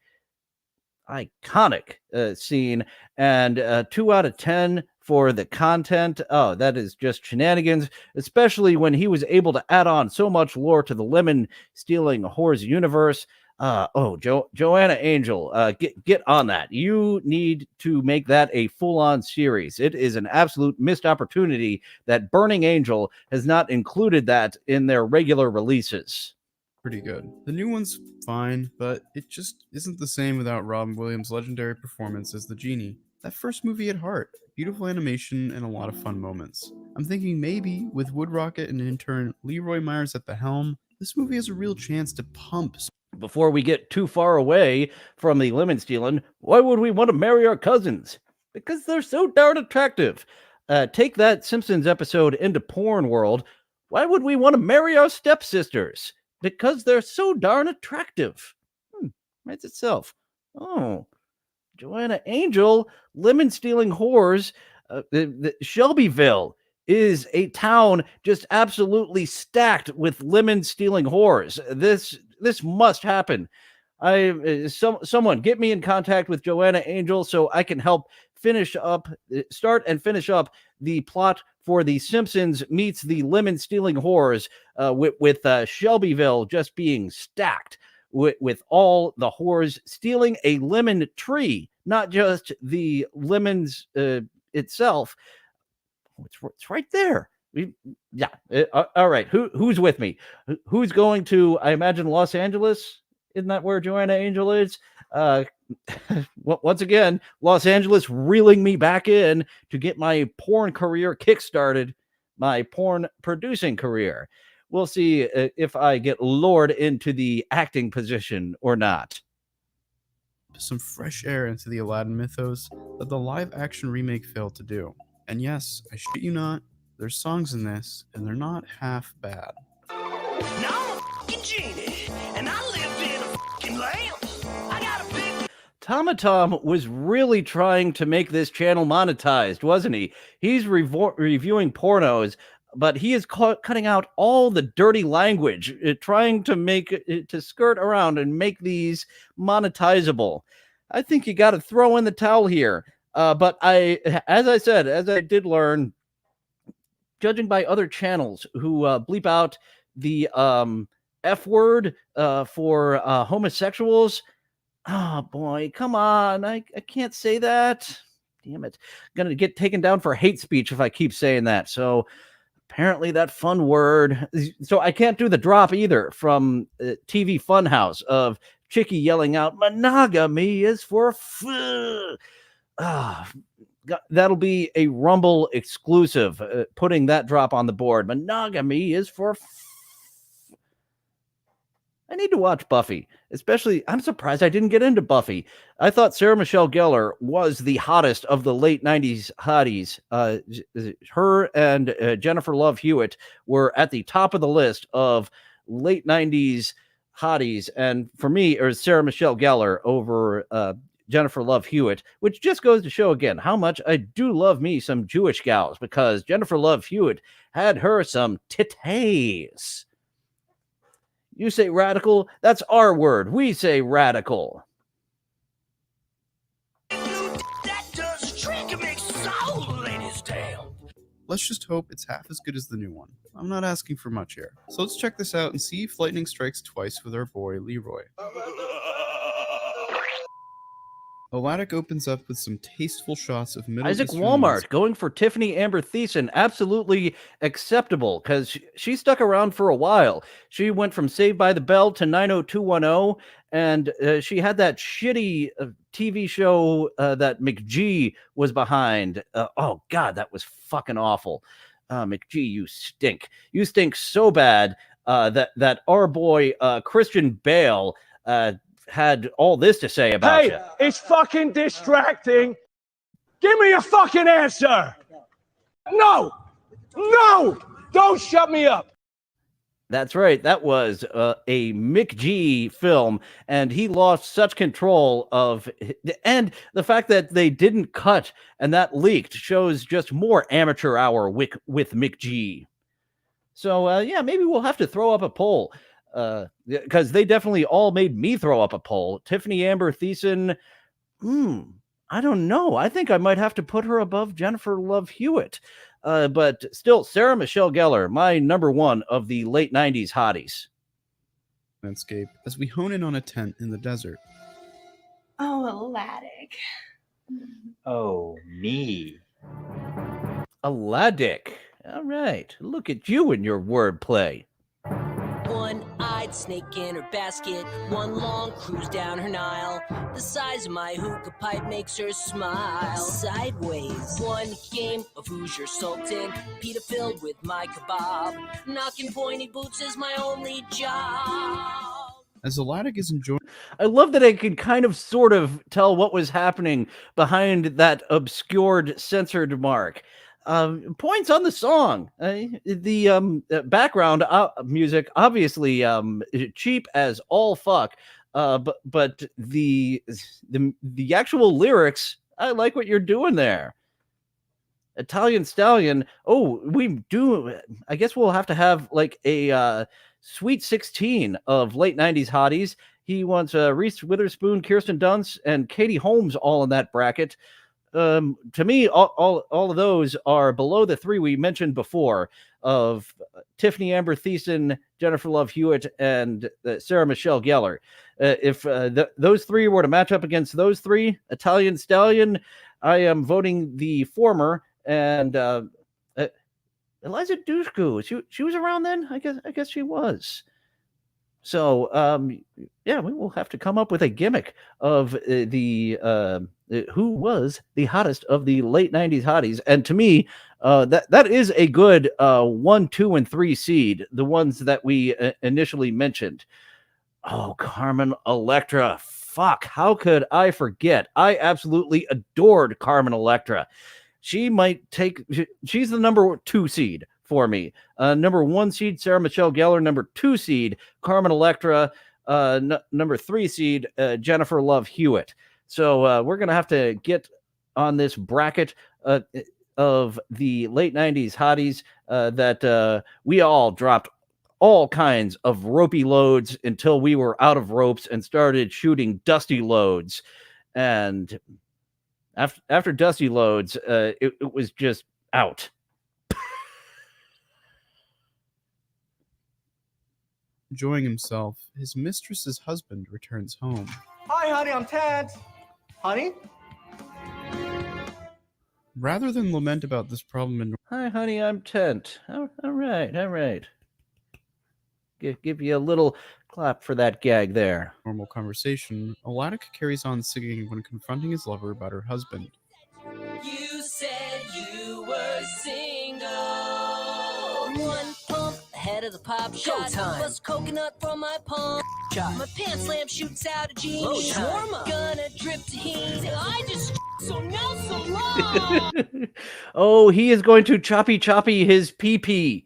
scene, and 2 out of 10 for the content. Oh, that is just shenanigans, especially when he was able to add on so much lore to the Lemon Stealing Whores universe. Joanna Angel, get on that. You need to make that a full-on series. It is an absolute missed opportunity that Burning Angel has not included that in their regular releases. Pretty good. The new one's fine, but it just isn't the same without Robin Williams' legendary performance as the genie. That first movie at heart, beautiful animation and a lot of fun moments. I'm thinking maybe with Wood Rocket and intern Leroy Myers at the helm, this movie has a real chance to pump. Before we get too far away from the lemon stealing, why would we want to marry our cousins? Because they're so darn attractive. Take that Simpsons episode into porn world. Why would we want to marry our stepsisters? Because they're so darn attractive. Writes itself. Oh, Joanna Angel, Lemon Stealing Whores, the Shelbyville is a town just absolutely stacked with lemon stealing whores. This must happen. Someone get me in contact with Joanna Angel so I can help start and finish up the plot for The Simpsons meets the lemon stealing whores, with Shelbyville just being stacked with all the whores stealing a lemon tree, not just the lemons itself. It's right there. All right. Who's with me? Who's going to, I imagine, Los Angeles? Isn't that where Joanna Angel is? Once again, Los Angeles reeling me back in to get my porn career kickstarted, my porn producing career. We'll see if I get lured into the acting position or not. Some fresh air into the Aladdin mythos that the live-action remake failed to do. And yes, I shit you not, there's songs in this, and they're not half bad. Now I'm a fucking genie, and I live in a fucking lamp. I got a big... Tommatom was really trying to make this channel monetized, wasn't he? He's reviewing pornos, but he is cutting out all the dirty language, trying to make it to skirt around and make these monetizable. I think you got to throw in the towel here. But as I did learn, judging by other channels who bleep out the F word for homosexuals, oh boy, come on, I can't say that. Damn it. I'm gonna get taken down for hate speech if I keep saying that. So apparently that fun word. So I can't do the drop either from TV Funhouse of Chicky yelling out, "Monogamy is for that'll be a Rumble exclusive, putting that drop on the board. Monogamy is for I need to watch Buffy. Especially, I'm surprised I didn't get into Buffy. I thought Sarah Michelle Gellar was the hottest of the late 90s hotties. Her and Jennifer Love Hewitt were at the top of the list of late 90s hotties. And for me, it was Sarah Michelle Gellar over Jennifer Love Hewitt, which just goes to show again how much I do love me some Jewish gals, because Jennifer Love Hewitt had her some titties. You say radical, that's our word. We say radical. That does a trick and makes all the ladies down. Let's just hope it's half as good as the new one. I'm not asking for much here. So let's check this out and see if lightning strikes twice with our boy Leroy. Aladdin opens up with some tasteful shots of Middle Isaac Eastern Walmart music. going for Tiffany Amber Thiessen, absolutely acceptable, because she stuck around for a while. She went from Saved by the Bell to 90210, and she had that shitty TV show that McG was behind. Oh, God, that was fucking awful. McG, you stink. You stink so bad that our boy Christian Bale had all this to say about you. It's fucking distracting. Give me a fucking answer. No, don't shut me up. That's right. That was a Mick G film, and he lost such control of, and the fact that they didn't cut and that leaked shows just more amateur hour with Mick G. So yeah, maybe we'll have to throw up a poll. Because they definitely all made me throw up a poll. Tiffany Amber Thiessen, I don't know. I think I might have to put her above Jennifer Love Hewitt. But still, Sarah Michelle Gellar, my number one of the late 90s hotties. Landscape as we hone in on a tent in the desert. Oh, Aladdin. Oh, me. Aladdin. All right. Look at you and your wordplay. One-eyed snake in her basket, one long cruise down her Nile. The size of my hookah pipe makes her smile. Sideways, one game of Who's Your Sultan, pita filled with my kebab. Knocking pointy boots is my only job. As Aladdin is enjoying... I love that I could kind of sort of tell what was happening behind that obscured censored mark. Points on the song. The background music, obviously cheap as all fuck. But the actual lyrics, I like what you're doing there. Italian Stallion. Oh, we do. I guess we'll have to have like a Sweet 16 of late 90s hotties. He wants Reese Witherspoon, Kirsten Dunst, and Katie Holmes all in that bracket. to me, all of those are below the three we mentioned before of Tiffany Amber Thiessen, Jennifer Love Hewitt, and Sarah Michelle Gellar. If those three were to match up against those three, Italian Stallion, I am voting the former. And Eliza Dushku, she was around then. I guess she was. So yeah, we will have to come up with a gimmick of who was the hottest of the late 90s hotties. And to me, that is a good 1, 2, and 3 seed, the ones that we initially mentioned. Oh, Carmen Electra. Fuck, how could I forget? I absolutely adored Carmen Electra. She's the number 2 seed for me. Number 1 seed, Sarah Michelle Gellar. Number 2 seed, Carmen Electra. Number 3 seed, Jennifer Love Hewitt. So we're going to have to get on this bracket of the late 90s hotties that we all dropped all kinds of ropey loads until we were out of ropes and started shooting dusty loads. And after dusty loads, it was just out. Enjoying himself, his mistress's husband returns home. Hi, honey, I'm Ted. Honey? Rather than lament about this problem Hi, honey, I'm Tent. All right. Give you a little clap for that gag there. Normal conversation, Aladdin carries on singing when confronting his lover about her husband. You said you were single. One pump ahead of the pop shot. Bust coconut from my palm. My pants lamp shoots out a genie. Shawarma. Gonna drip tahini. I just so now so long. Oh, he is going to choppy his pee-pee.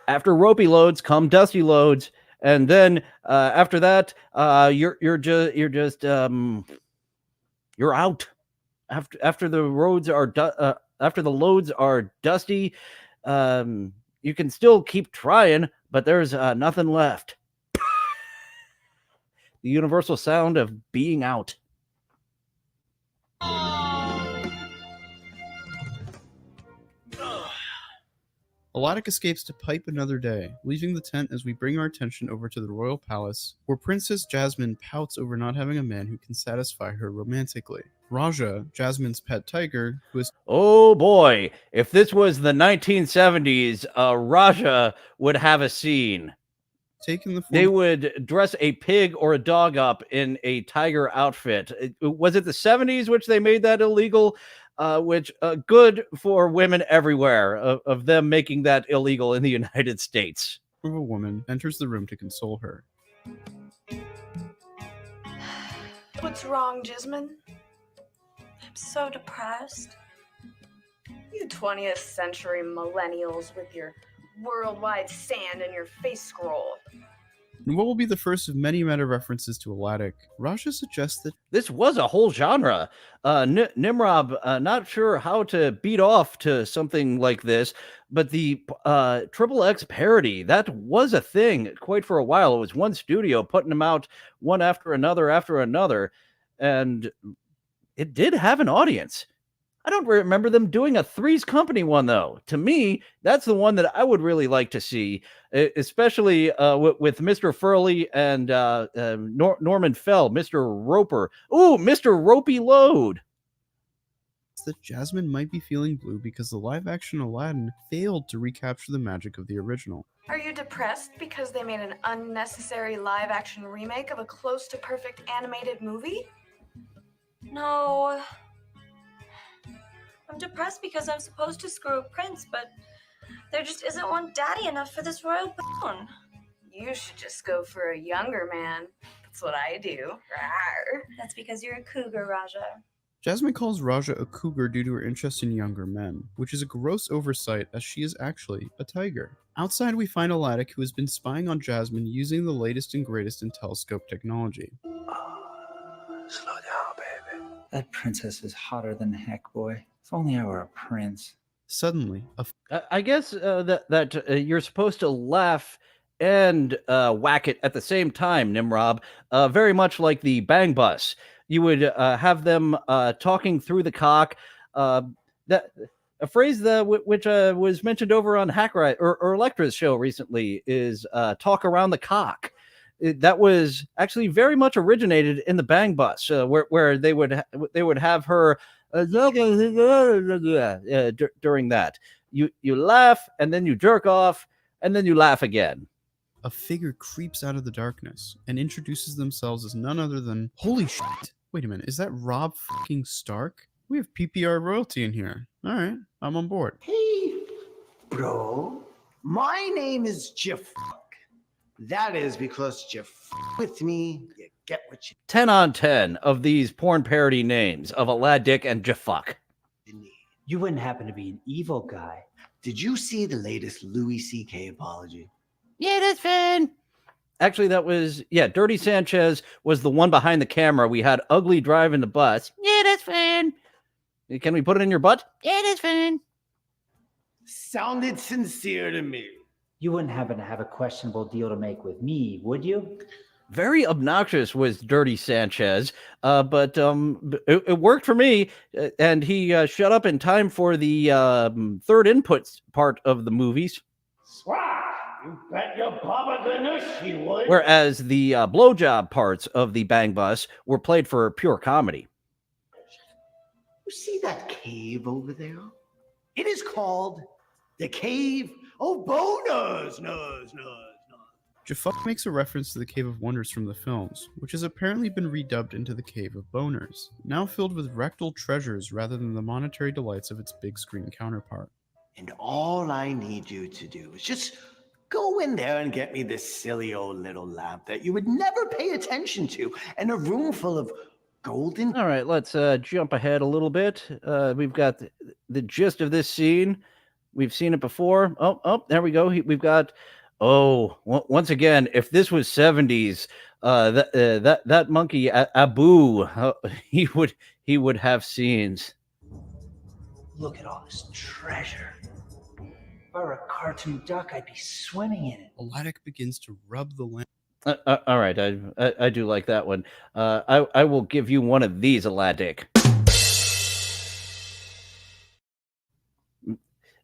After ropey loads come dusty loads, and then after that, you're out. After the roads are after the loads are dusty, you can still keep trying, but there's nothing left. The universal sound of being out. Aladdin escapes to pipe another day, leaving the tent as we bring our attention over to the royal palace, where Princess Jasmine pouts over not having a man who can satisfy her romantically. Raja, Jasmine's pet tiger, who is... Oh boy, if this was the 1970s, Raja would have a scene. Taken the form... They would dress a pig or a dog up in a tiger outfit. Was it the 70s which they made that illegal? Which good for women everywhere of them making that illegal in the United States. A woman enters the room to console her. What's wrong, Jasmine? I'm so depressed. You 20th century millennials with your worldwide sand and your face scroll. In what will be the first of many meta references to Aladdin, Raja suggests that this was a whole genre. Nimrob, not sure how to beat off to something like this, but the XXX parody, that was a thing quite for a while. It was one studio putting them out one after another, and it did have an audience. I don't remember them doing a Three's Company one, though. To me, that's the one that I would really like to see, especially with Mr. Furley and Norman Fell, Mr. Roper. Ooh, Mr. Ropey Load. That Jasmine might be feeling blue because the live-action Aladdin failed to recapture the magic of the original. Are you depressed because they made an unnecessary live-action remake of a close-to-perfect animated movie? No. I'm depressed because I'm supposed to screw a prince, but there just isn't one daddy enough for this royal bone. You should just go for a younger man. That's what I do. Rawr. That's because you're a cougar, Raja. Jasmine calls Raja a cougar due to her interest in younger men, which is a gross oversight as she is actually a tiger. Outside, we find Aladdin, who has been spying on Jasmine using the latest and greatest in telescope technology. Slow down, baby. That princess is hotter than heck, boy. If only I were a prince. Suddenly, I guess that you're supposed to laugh and whack it at the same time, Nimrob. Very much like the Bang Bus. you would have them talking through the cock. That a phrase that which was mentioned over on Hackright or Electra's show recently is talk around the cock. That was actually very much originated in the Bang Bus, where they would have her during that. You laugh and then you jerk off and then you laugh again. A figure creeps out of the darkness and introduces themselves as none other than holy shit. Wait a minute, is that Rob fucking Stark? We have PPR royalty in here. All right, I'm on board. Hey, bro. My name is Jeff. That is because you with me, you get what you 10 on 10 of these porn parody names of Alad and Jaffuck. need. You wouldn't happen to be an evil guy. Did you see the latest Louis C.K. apology? Yeah, that's fine. Actually, that was, Dirty Sanchez was the one behind the camera. We had Ugly driving the bus. Yeah, that's fine. Can we put it in your butt? Yeah, that's fine. Sounded sincere to me. You wouldn't happen to have a questionable deal to make with me, would you? Very obnoxious was Dirty Sanchez, but it worked for me, and he shut up in time for the third input part of the movies. Swat! You bet your Baba Ganoush he would. Whereas the blowjob parts of the Bang Bus were played for pure comedy. You see that cave over there? It is called the Cave of Boners. Jaffuck makes a reference to the Cave of Wonders from the films, which has apparently been redubbed into the Cave of Boners, now filled with rectal treasures rather than the monetary delights of its big screen counterpart. And all I need you to do is just go in there and get me this silly old little lamp that you would never pay attention to, and a room full of golden. All right, let's jump ahead a little bit. We've got the gist of this scene. We've seen it before. Oh, there we go. We've got. Once again, if this was 70s, that monkey Abu, he would have scenes. Look at all this treasure. If I were a cartoon duck, I'd be swimming in it. Aladdin begins to rub the lamp. All right, I do like that one. I will give you one of these, Aladdin.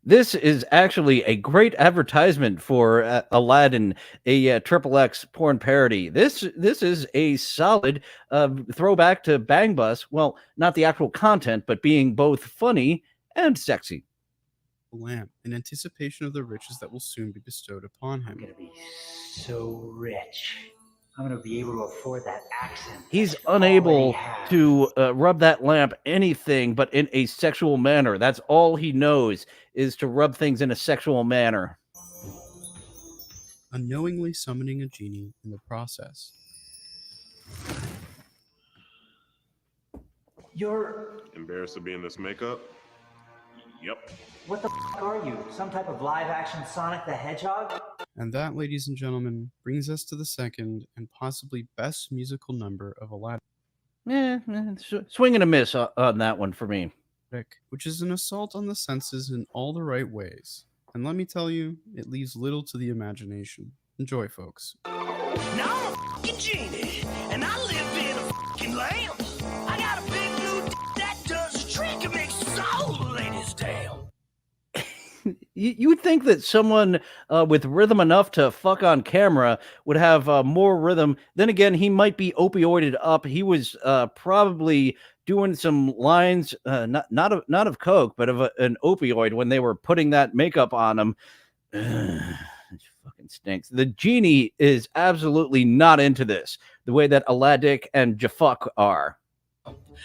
This is actually a great advertisement for Aladdin, a XXX porn parody. This is a solid throwback to Bang Bus. Well, not the actual content, but being both funny and sexy. Lamp in anticipation of the riches that will soon be bestowed upon him. I'm gonna be so rich. I'm gonna be able to afford that accent. He's unable to rub that lamp anything but in a sexual manner. That's all he knows, is to rub things in a sexual manner. Unknowingly summoning a genie in the process. You're embarrassed to be in this makeup? Yep. What the f are you? Some type of live-action Sonic the Hedgehog? And that, ladies and gentlemen, brings us to the second and possibly best musical number of Aladdin. Swing and a miss on that one for me. Which is an assault on the senses in all the right ways. And let me tell you, it leaves little to the imagination. Enjoy, folks. Now I'm a fucking genie, and I live in a fucking lamp. I got a big blue that does a trick and makes all the ladies down. You would think that someone with rhythm enough to fuck on camera would have more rhythm. Then again, he might be opioided up. He was probably doing some lines, not of coke, but of an opioid when they were putting that makeup on him. It fucking stinks. The genie is absolutely not into this, the way that Aladdin and Jaffuck are.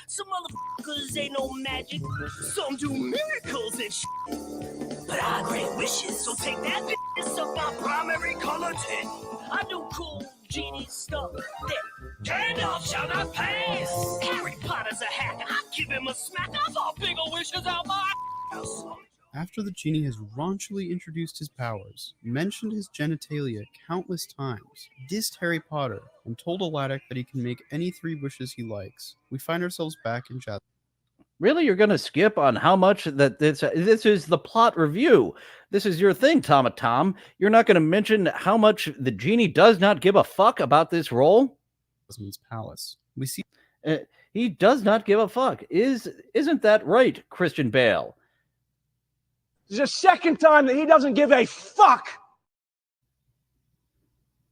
Some motherfuckers ain't no magic. Some do miracles and shit. But I grant wishes, so take that business of my primary color tint. I do cool genie stuff that Gandalf shall not pass. Harry Potter's a hack. I give him a smack. I thought bigger wishes out my ass. After the genie has raunchily introduced his powers, mentioned his genitalia countless times, dissed Harry Potter, and told Aladdin that he can make any 3 wishes he likes, we find ourselves back in Jasmine. Really, you're going to skip on how much that this is the plot review. This is your thing, Tommatom. You're not going to mention how much the genie does not give a fuck about this role? Jasmine's palace. We see... He does not give a fuck. Isn't that right, Christian Bale? This is the second time that he doesn't give a fuck.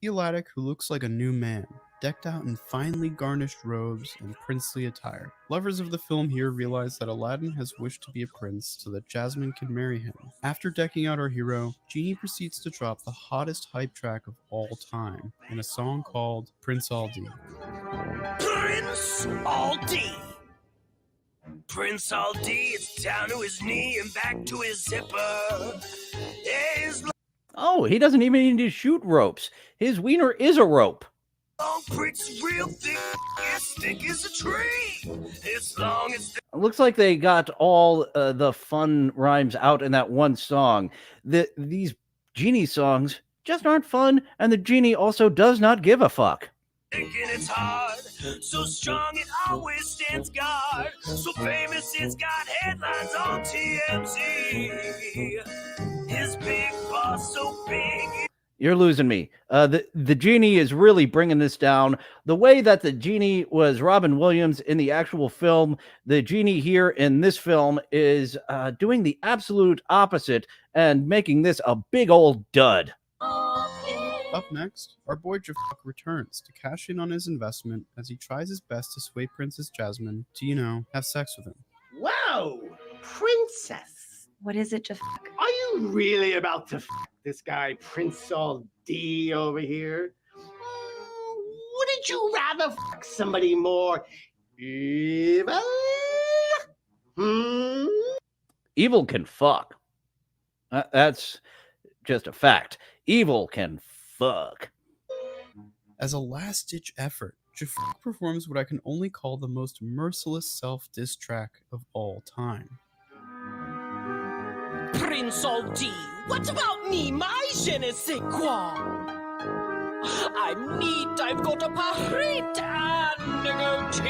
Aladdin, who looks like a new man, decked out in finely garnished robes and princely attire. Lovers of the film here realize that Aladdin has wished to be a prince so that Jasmine can marry him. After decking out our hero, Genie proceeds to drop the hottest hype track of all time in a song called Prince Aldi. Prince Aldi. Prince Aldi is down to his knee and back to his zipper. Oh, he doesn't even need to shoot ropes. His wiener is a rope. Long pricks real thick, as thick as a tree. As long as It looks like they got all the fun rhymes out in that one song. These Genie songs just aren't fun, and the Genie also does not give a fuck. thinking it's hard, so strong it always stands guard, so famous it's got headlines on TMZ. His big boss so big. You're losing me. The Genie is really bringing this down. The way that the Genie was Robin Williams in the actual film, the Genie here in this film is doing the absolute opposite and making this a big old dud. Up next, our boy Jafak returns to cash in on his investment as he tries his best to sway Princess Jasmine to, have sex with him. Wow, princess. What is it, Jafak? Are you really about to this guy, Prince All D over here? Wouldn't you rather somebody more evil? Evil can fuck. That's just a fact. Evil can fuck. As a last-ditch effort, Jafak performs what I can only call the most merciless self-diss track of all time. Prince Aldi, what about me? My je ne sais quoi? I'm neat, I've got a parrot and a goatee.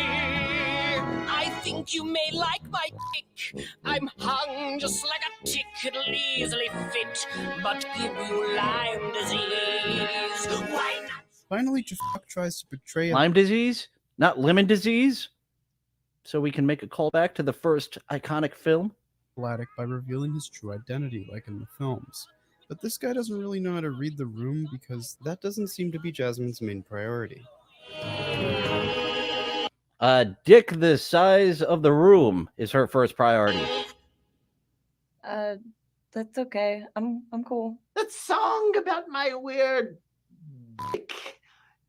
I think you may like my dick. I'm hung just like a tick, it'll easily fit, but give you Lyme disease. Why not? Finally, Jafak tries to betray Lyme disease? Not lemon disease? So we can make a callback to the first iconic film? By revealing his true identity like in the films. But this guy doesn't really know how to read the room because that doesn't seem to be Jasmine's main priority. Dick the size of the room is her first priority. That's okay. I'm cool. That song about my weird dick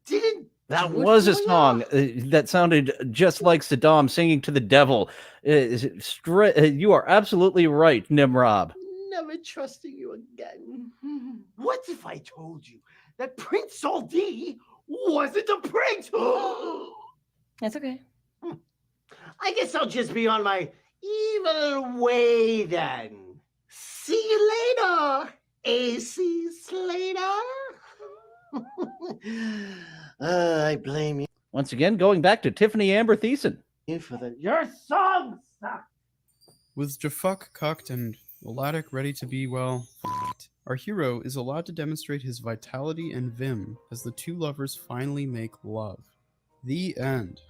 didn't. That was a song that sounded just like Saddam singing to the devil. You are absolutely right, Nimrod. Never trusting you again. What if I told you that Prince All D wasn't a prince? That's okay. I guess I'll just be on my evil way then. See you later, AC Slater. I blame you. Once again, going back to Tiffany Amber Thiessen. Your song sucks. With Jafak cocked and Aladdin ready to be, our hero is allowed to demonstrate his vitality and vim as the two lovers finally make love. The end.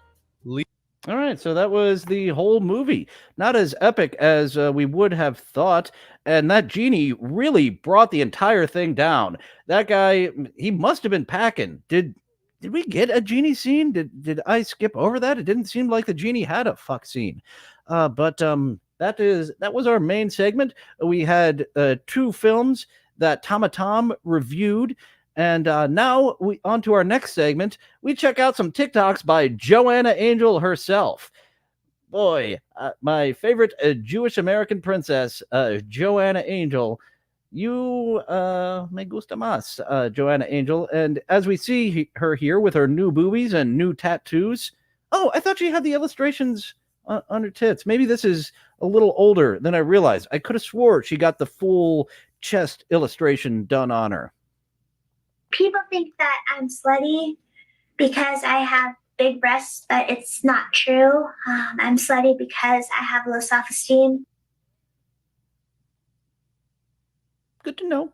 All right, so that was the whole movie. Not as epic as we would have thought, and that Genie really brought the entire thing down. That guy, he must have been packing. Did we get a Genie scene? Did I skip over that? It didn't seem like the Genie had a fuck scene. But that was our main segment. We had two films that Tommatom reviewed. And now on to our next segment. We check out some TikToks by Joanna Angel herself. Boy, my favorite Jewish American princess, Joanna Angel. You me gusta más, Joanna Angel. And as we see her here with her new boobies and new tattoos. Oh, I thought she had the illustrations on her tits. Maybe this is a little older than I realized. I could have swore she got the full chest illustration done on her. People think that I'm slutty because I have big breasts, but it's not true. I'm slutty because I have low self-esteem. Good to know.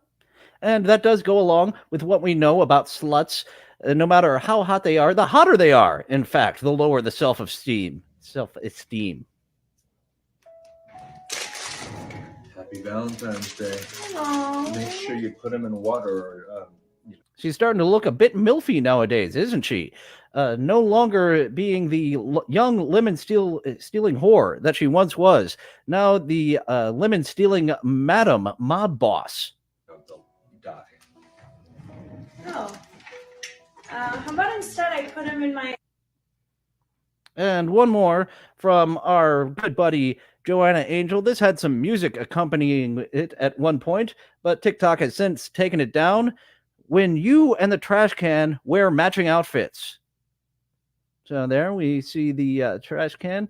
And that does go along with what we know about sluts. No matter how hot they are, the hotter they are, in fact, the lower the self-esteem. self-esteem. Happy Valentine's Day. Aw. Make sure you put them in water. Or, She's starting to look a bit milfy nowadays, isn't she? No longer being the young lemon-stealing whore that she once was. Now the lemon-stealing madam mob boss. Oh. How about instead I put him in my... And one more from our good buddy Joanna Angel. This had some music accompanying it at one point, but TikTok has since taken it down. When you and the trash can wear matching outfits. So there we see the trash can,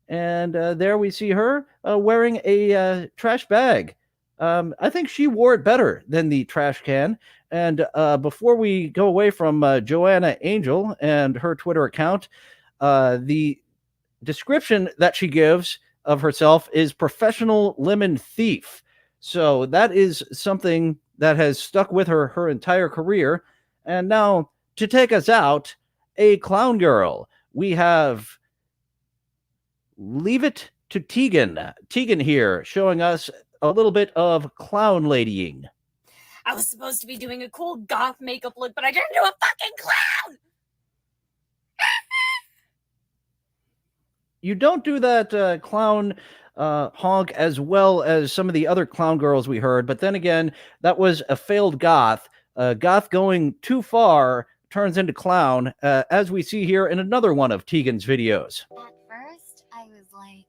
and there we see her wearing a trash bag. I think she wore it better than the trash can. And before we go away from Joanna Angel and her Twitter account, the description that she gives of herself is professional lemon thief. So that is something that has stuck with her entire career. And now, to take us out, a clown girl. We have Leave It to Tegan. Tegan here, showing us a little bit of clown ladying. I was supposed to be doing a cool goth makeup look, but I turned into a fucking clown! You don't do that clown honk as well as some of the other clown girls we heard, but then again, that was a failed goth. Goth going too far turns into clown, as we see here in another one of Tegan's videos. At first, I was like,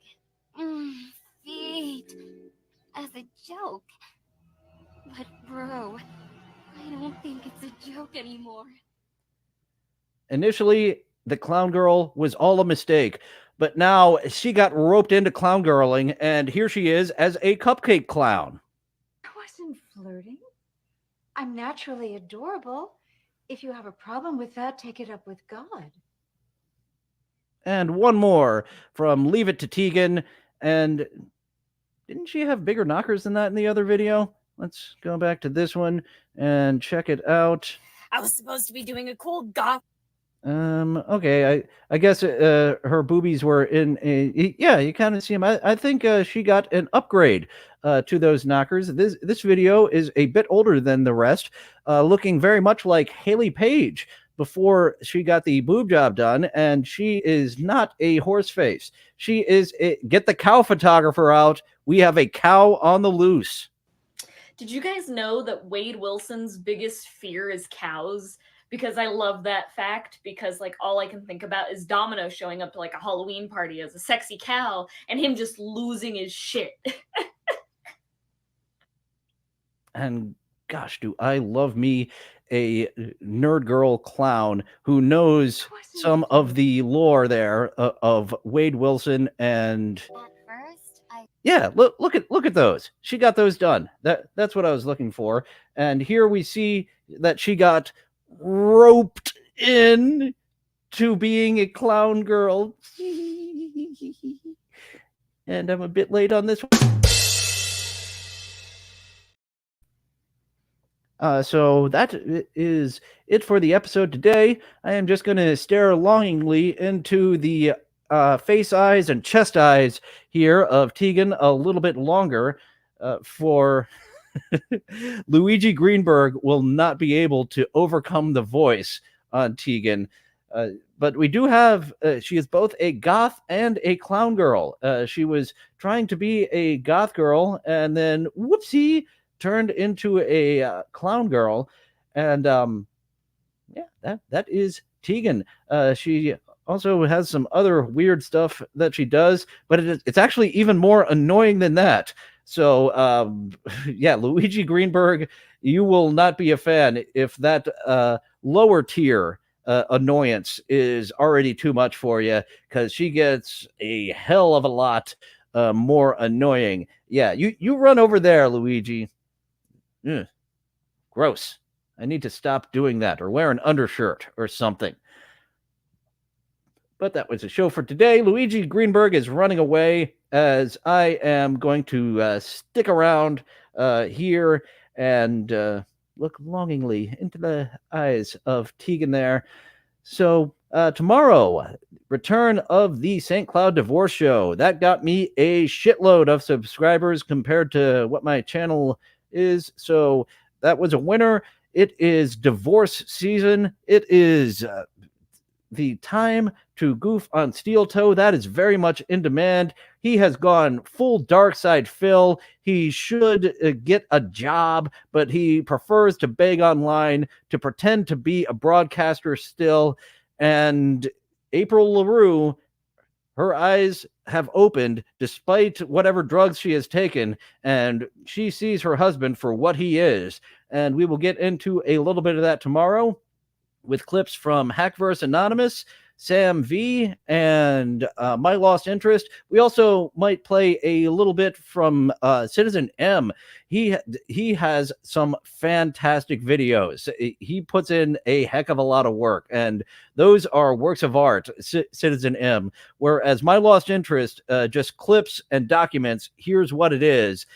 feet, as a joke. But bro, I don't think it's a joke anymore. Initially, the clown girl was all a mistake, but now she got roped into clown girling, and here she is as a cupcake clown. I wasn't flirting. I'm naturally adorable. If you have a problem with that, take it up with God. And one more from Leave It to Tegan. And didn't she have bigger knockers than that in the other video? Let's go back to this one and check it out. I was supposed to be doing a cool goth. Okay, I guess her boobies were in a, yeah, you kind of see them. I think she got an upgrade to those knockers. This video is a bit older than the rest, looking very much like Haley Page before she got the boob job done, and she is not a horse face. She is get the cow photographer out. We have a cow on the loose. Did you guys know that Wade Wilson's biggest fear is cows? Because I love that fact, because like all I can think about is Domino showing up to like a Halloween party as a sexy cow and him just losing his shit. And gosh, do I love me a nerd girl clown who knows some of the lore there of Wade Wilson. And yeah, look at those. She got those done. That's what I was looking for. And here we see that she got roped in to being a clown girl. And I'm a bit late on this one. So that is it for the episode today. I am just going to stare longingly into the face eyes and chest eyes here of Tegan a little bit longer for Luigi Greenberg will not be able to overcome the voice on Tegan. But we do have, she is both a goth and a clown girl. She was trying to be a goth girl and then whoopsie, turned into a clown girl. And yeah, that is Tegan. She also has some other weird stuff that she does, but it's actually even more annoying than that. So yeah, Luigi Greenberg, you will not be a fan if that lower tier annoyance is already too much for you, because she gets a hell of a lot more annoying. Yeah, you run over there, Luigi. Ugh, gross. I need to stop doing that or wear an undershirt or something. But that was the show for today. Luigi Greenberg is running away as I am going to stick around here and look longingly into the eyes of Tegan there. So Tomorrow, return of the St. Cloud Divorce Show. That got me a shitload of subscribers compared to what my channel is. So that was a winner. It is divorce season. It is the time to goof on Steel Toe. That is very much in demand. He has gone full dark side Phil. He should get a job, but he prefers to beg online, to pretend to be a broadcaster still. And April LaRue, her eyes have opened despite whatever drugs she has taken, and she sees her husband for what he is. And we will get into a little bit of that tomorrow with clips from Hackverse Anonymous, Sam V, and My Lost Interest. We also might play a little bit from Citizen M. He has some fantastic videos. He puts in a heck of a lot of work, and those are works of art, Citizen M. Whereas My Lost Interest, just clips and documents, here's what it is.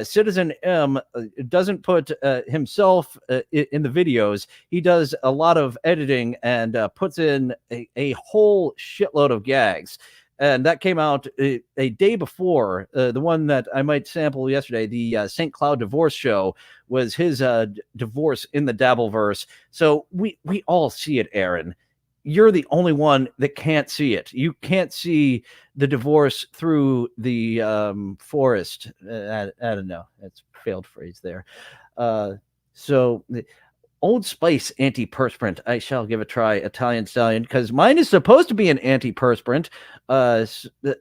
Citizen M doesn't put himself in the videos. He does a lot of editing and puts in a whole shitload of gags. And that came out a day before. The one that I might sample yesterday, the St. Cloud Divorce Show, was his divorce in the Dabbleverse. So we all see it, Aaron. You're the only one that can't see it. You can't see the divorce through the forest. I don't know. That's a failed phrase there. So the Old Spice antiperspirant, I shall give a try, Italian Stallion, because mine is supposed to be an antiperspirant.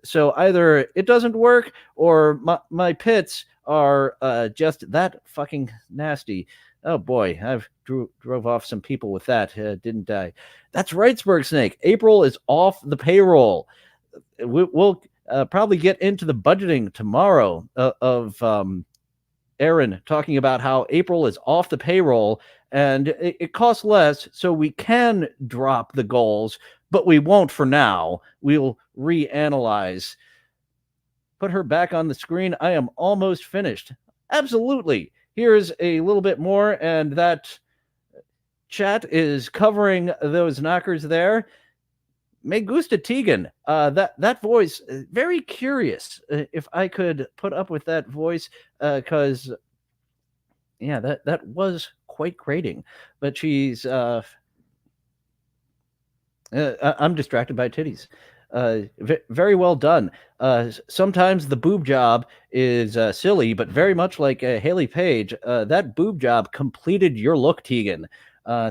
So either it doesn't work or my pits are just that fucking nasty. Oh boy, I've drove off some people with that, didn't I? That's right, Spurg Snake. April is off the payroll. We'll probably get into the budgeting tomorrow of Aaron talking about how April is off the payroll, and it costs less, so we can drop the goals, but we won't for now. We'll reanalyze. Put her back on the screen. I am almost finished. Absolutely. Here's a little bit more, and that chat is covering those knockers there. Me gusta Tegan. That voice, very curious if I could put up with that voice, because yeah, that was quite grating. But she's I'm distracted by titties. Very well done. Sometimes the boob job is silly, but very much like Haley Page, that boob job completed your look, Tegan.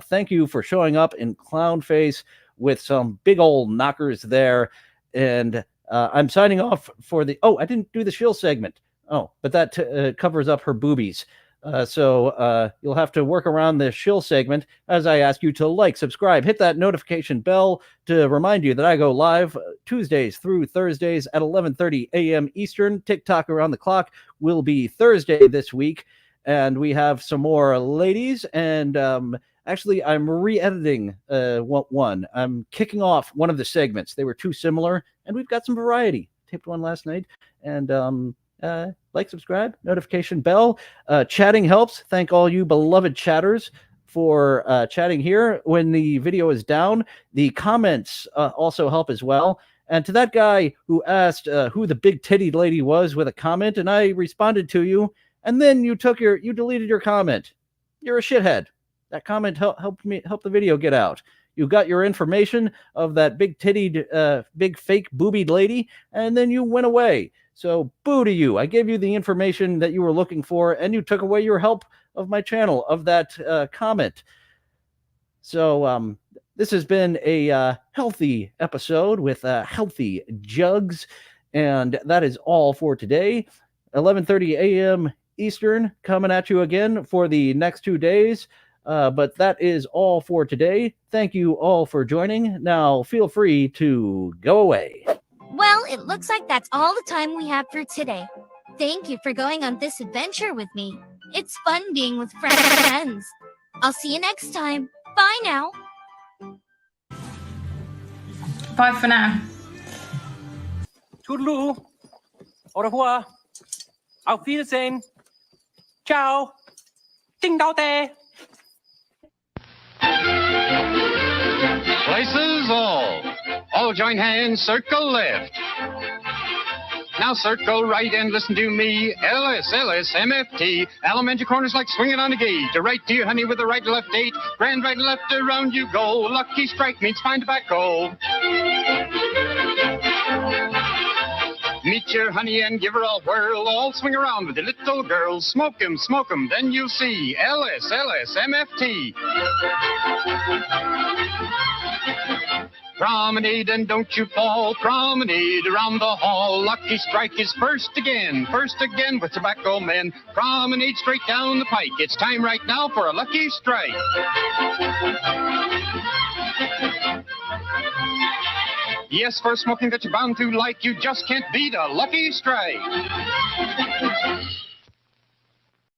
Thank you for showing up in clown face with some big old knockers there. And I'm signing off for the... Oh, I didn't do the shill segment. Oh, but that covers up her boobies. So you'll have to work around the shill segment as I ask you to like, subscribe, hit that notification bell to remind you that I go live Tuesdays through Thursdays at 11:30 a.m. Eastern. TikTok around the clock will be Thursday this week. And we have some more ladies. And actually, I'm re-editing one. I'm kicking off one of the segments. They were too similar, and we've got some variety. Taped one last night. And like, subscribe, notification bell. Chatting helps. Thank all you beloved chatters for chatting here when the video is down. The comments also help as well. And to that guy who asked who the big-tittied lady was with a comment, and I responded to you, and then you deleted your comment. You're a shithead. That comment helped the video get out. You got your information of that big-tittied, big fake boobied lady, and then you went away. So boo to you. I gave you the information that you were looking for, and you took away your help of my channel, of that comment. So this has been a healthy episode with healthy jugs, and that is all for today. 11:30 a.m. Eastern, coming at you again for the next 2 days. But that is all for today. Thank you all for joining. Now feel free to go away. Well, it looks like that's all the time we have for today. Thank you for going on this adventure with me. It's fun being with friends. I'll see you next time. Bye now. Bye for now. Toodaloo. Au revoir. Auf Wiedersehen. Ciao. Ding dao day. Places all. All join hands, circle left. Now circle right and listen to me. LS, MFT. Elementary corners like swinging on a gate. To right to your honey with the right to left date. Grand right and left around you go. Lucky strike means fine tobacco. Meet your honey and give her a whirl. All swing around with the little girls. Smoke 'em, then you'll see. LS, MFT. Promenade and don't you fall. Promenade around the hall. Lucky strike is first again with tobacco men. Promenade straight down the pike. It's time right now for a lucky strike. Yes, for smoking that you're bound to like, you just can't beat a lucky strike.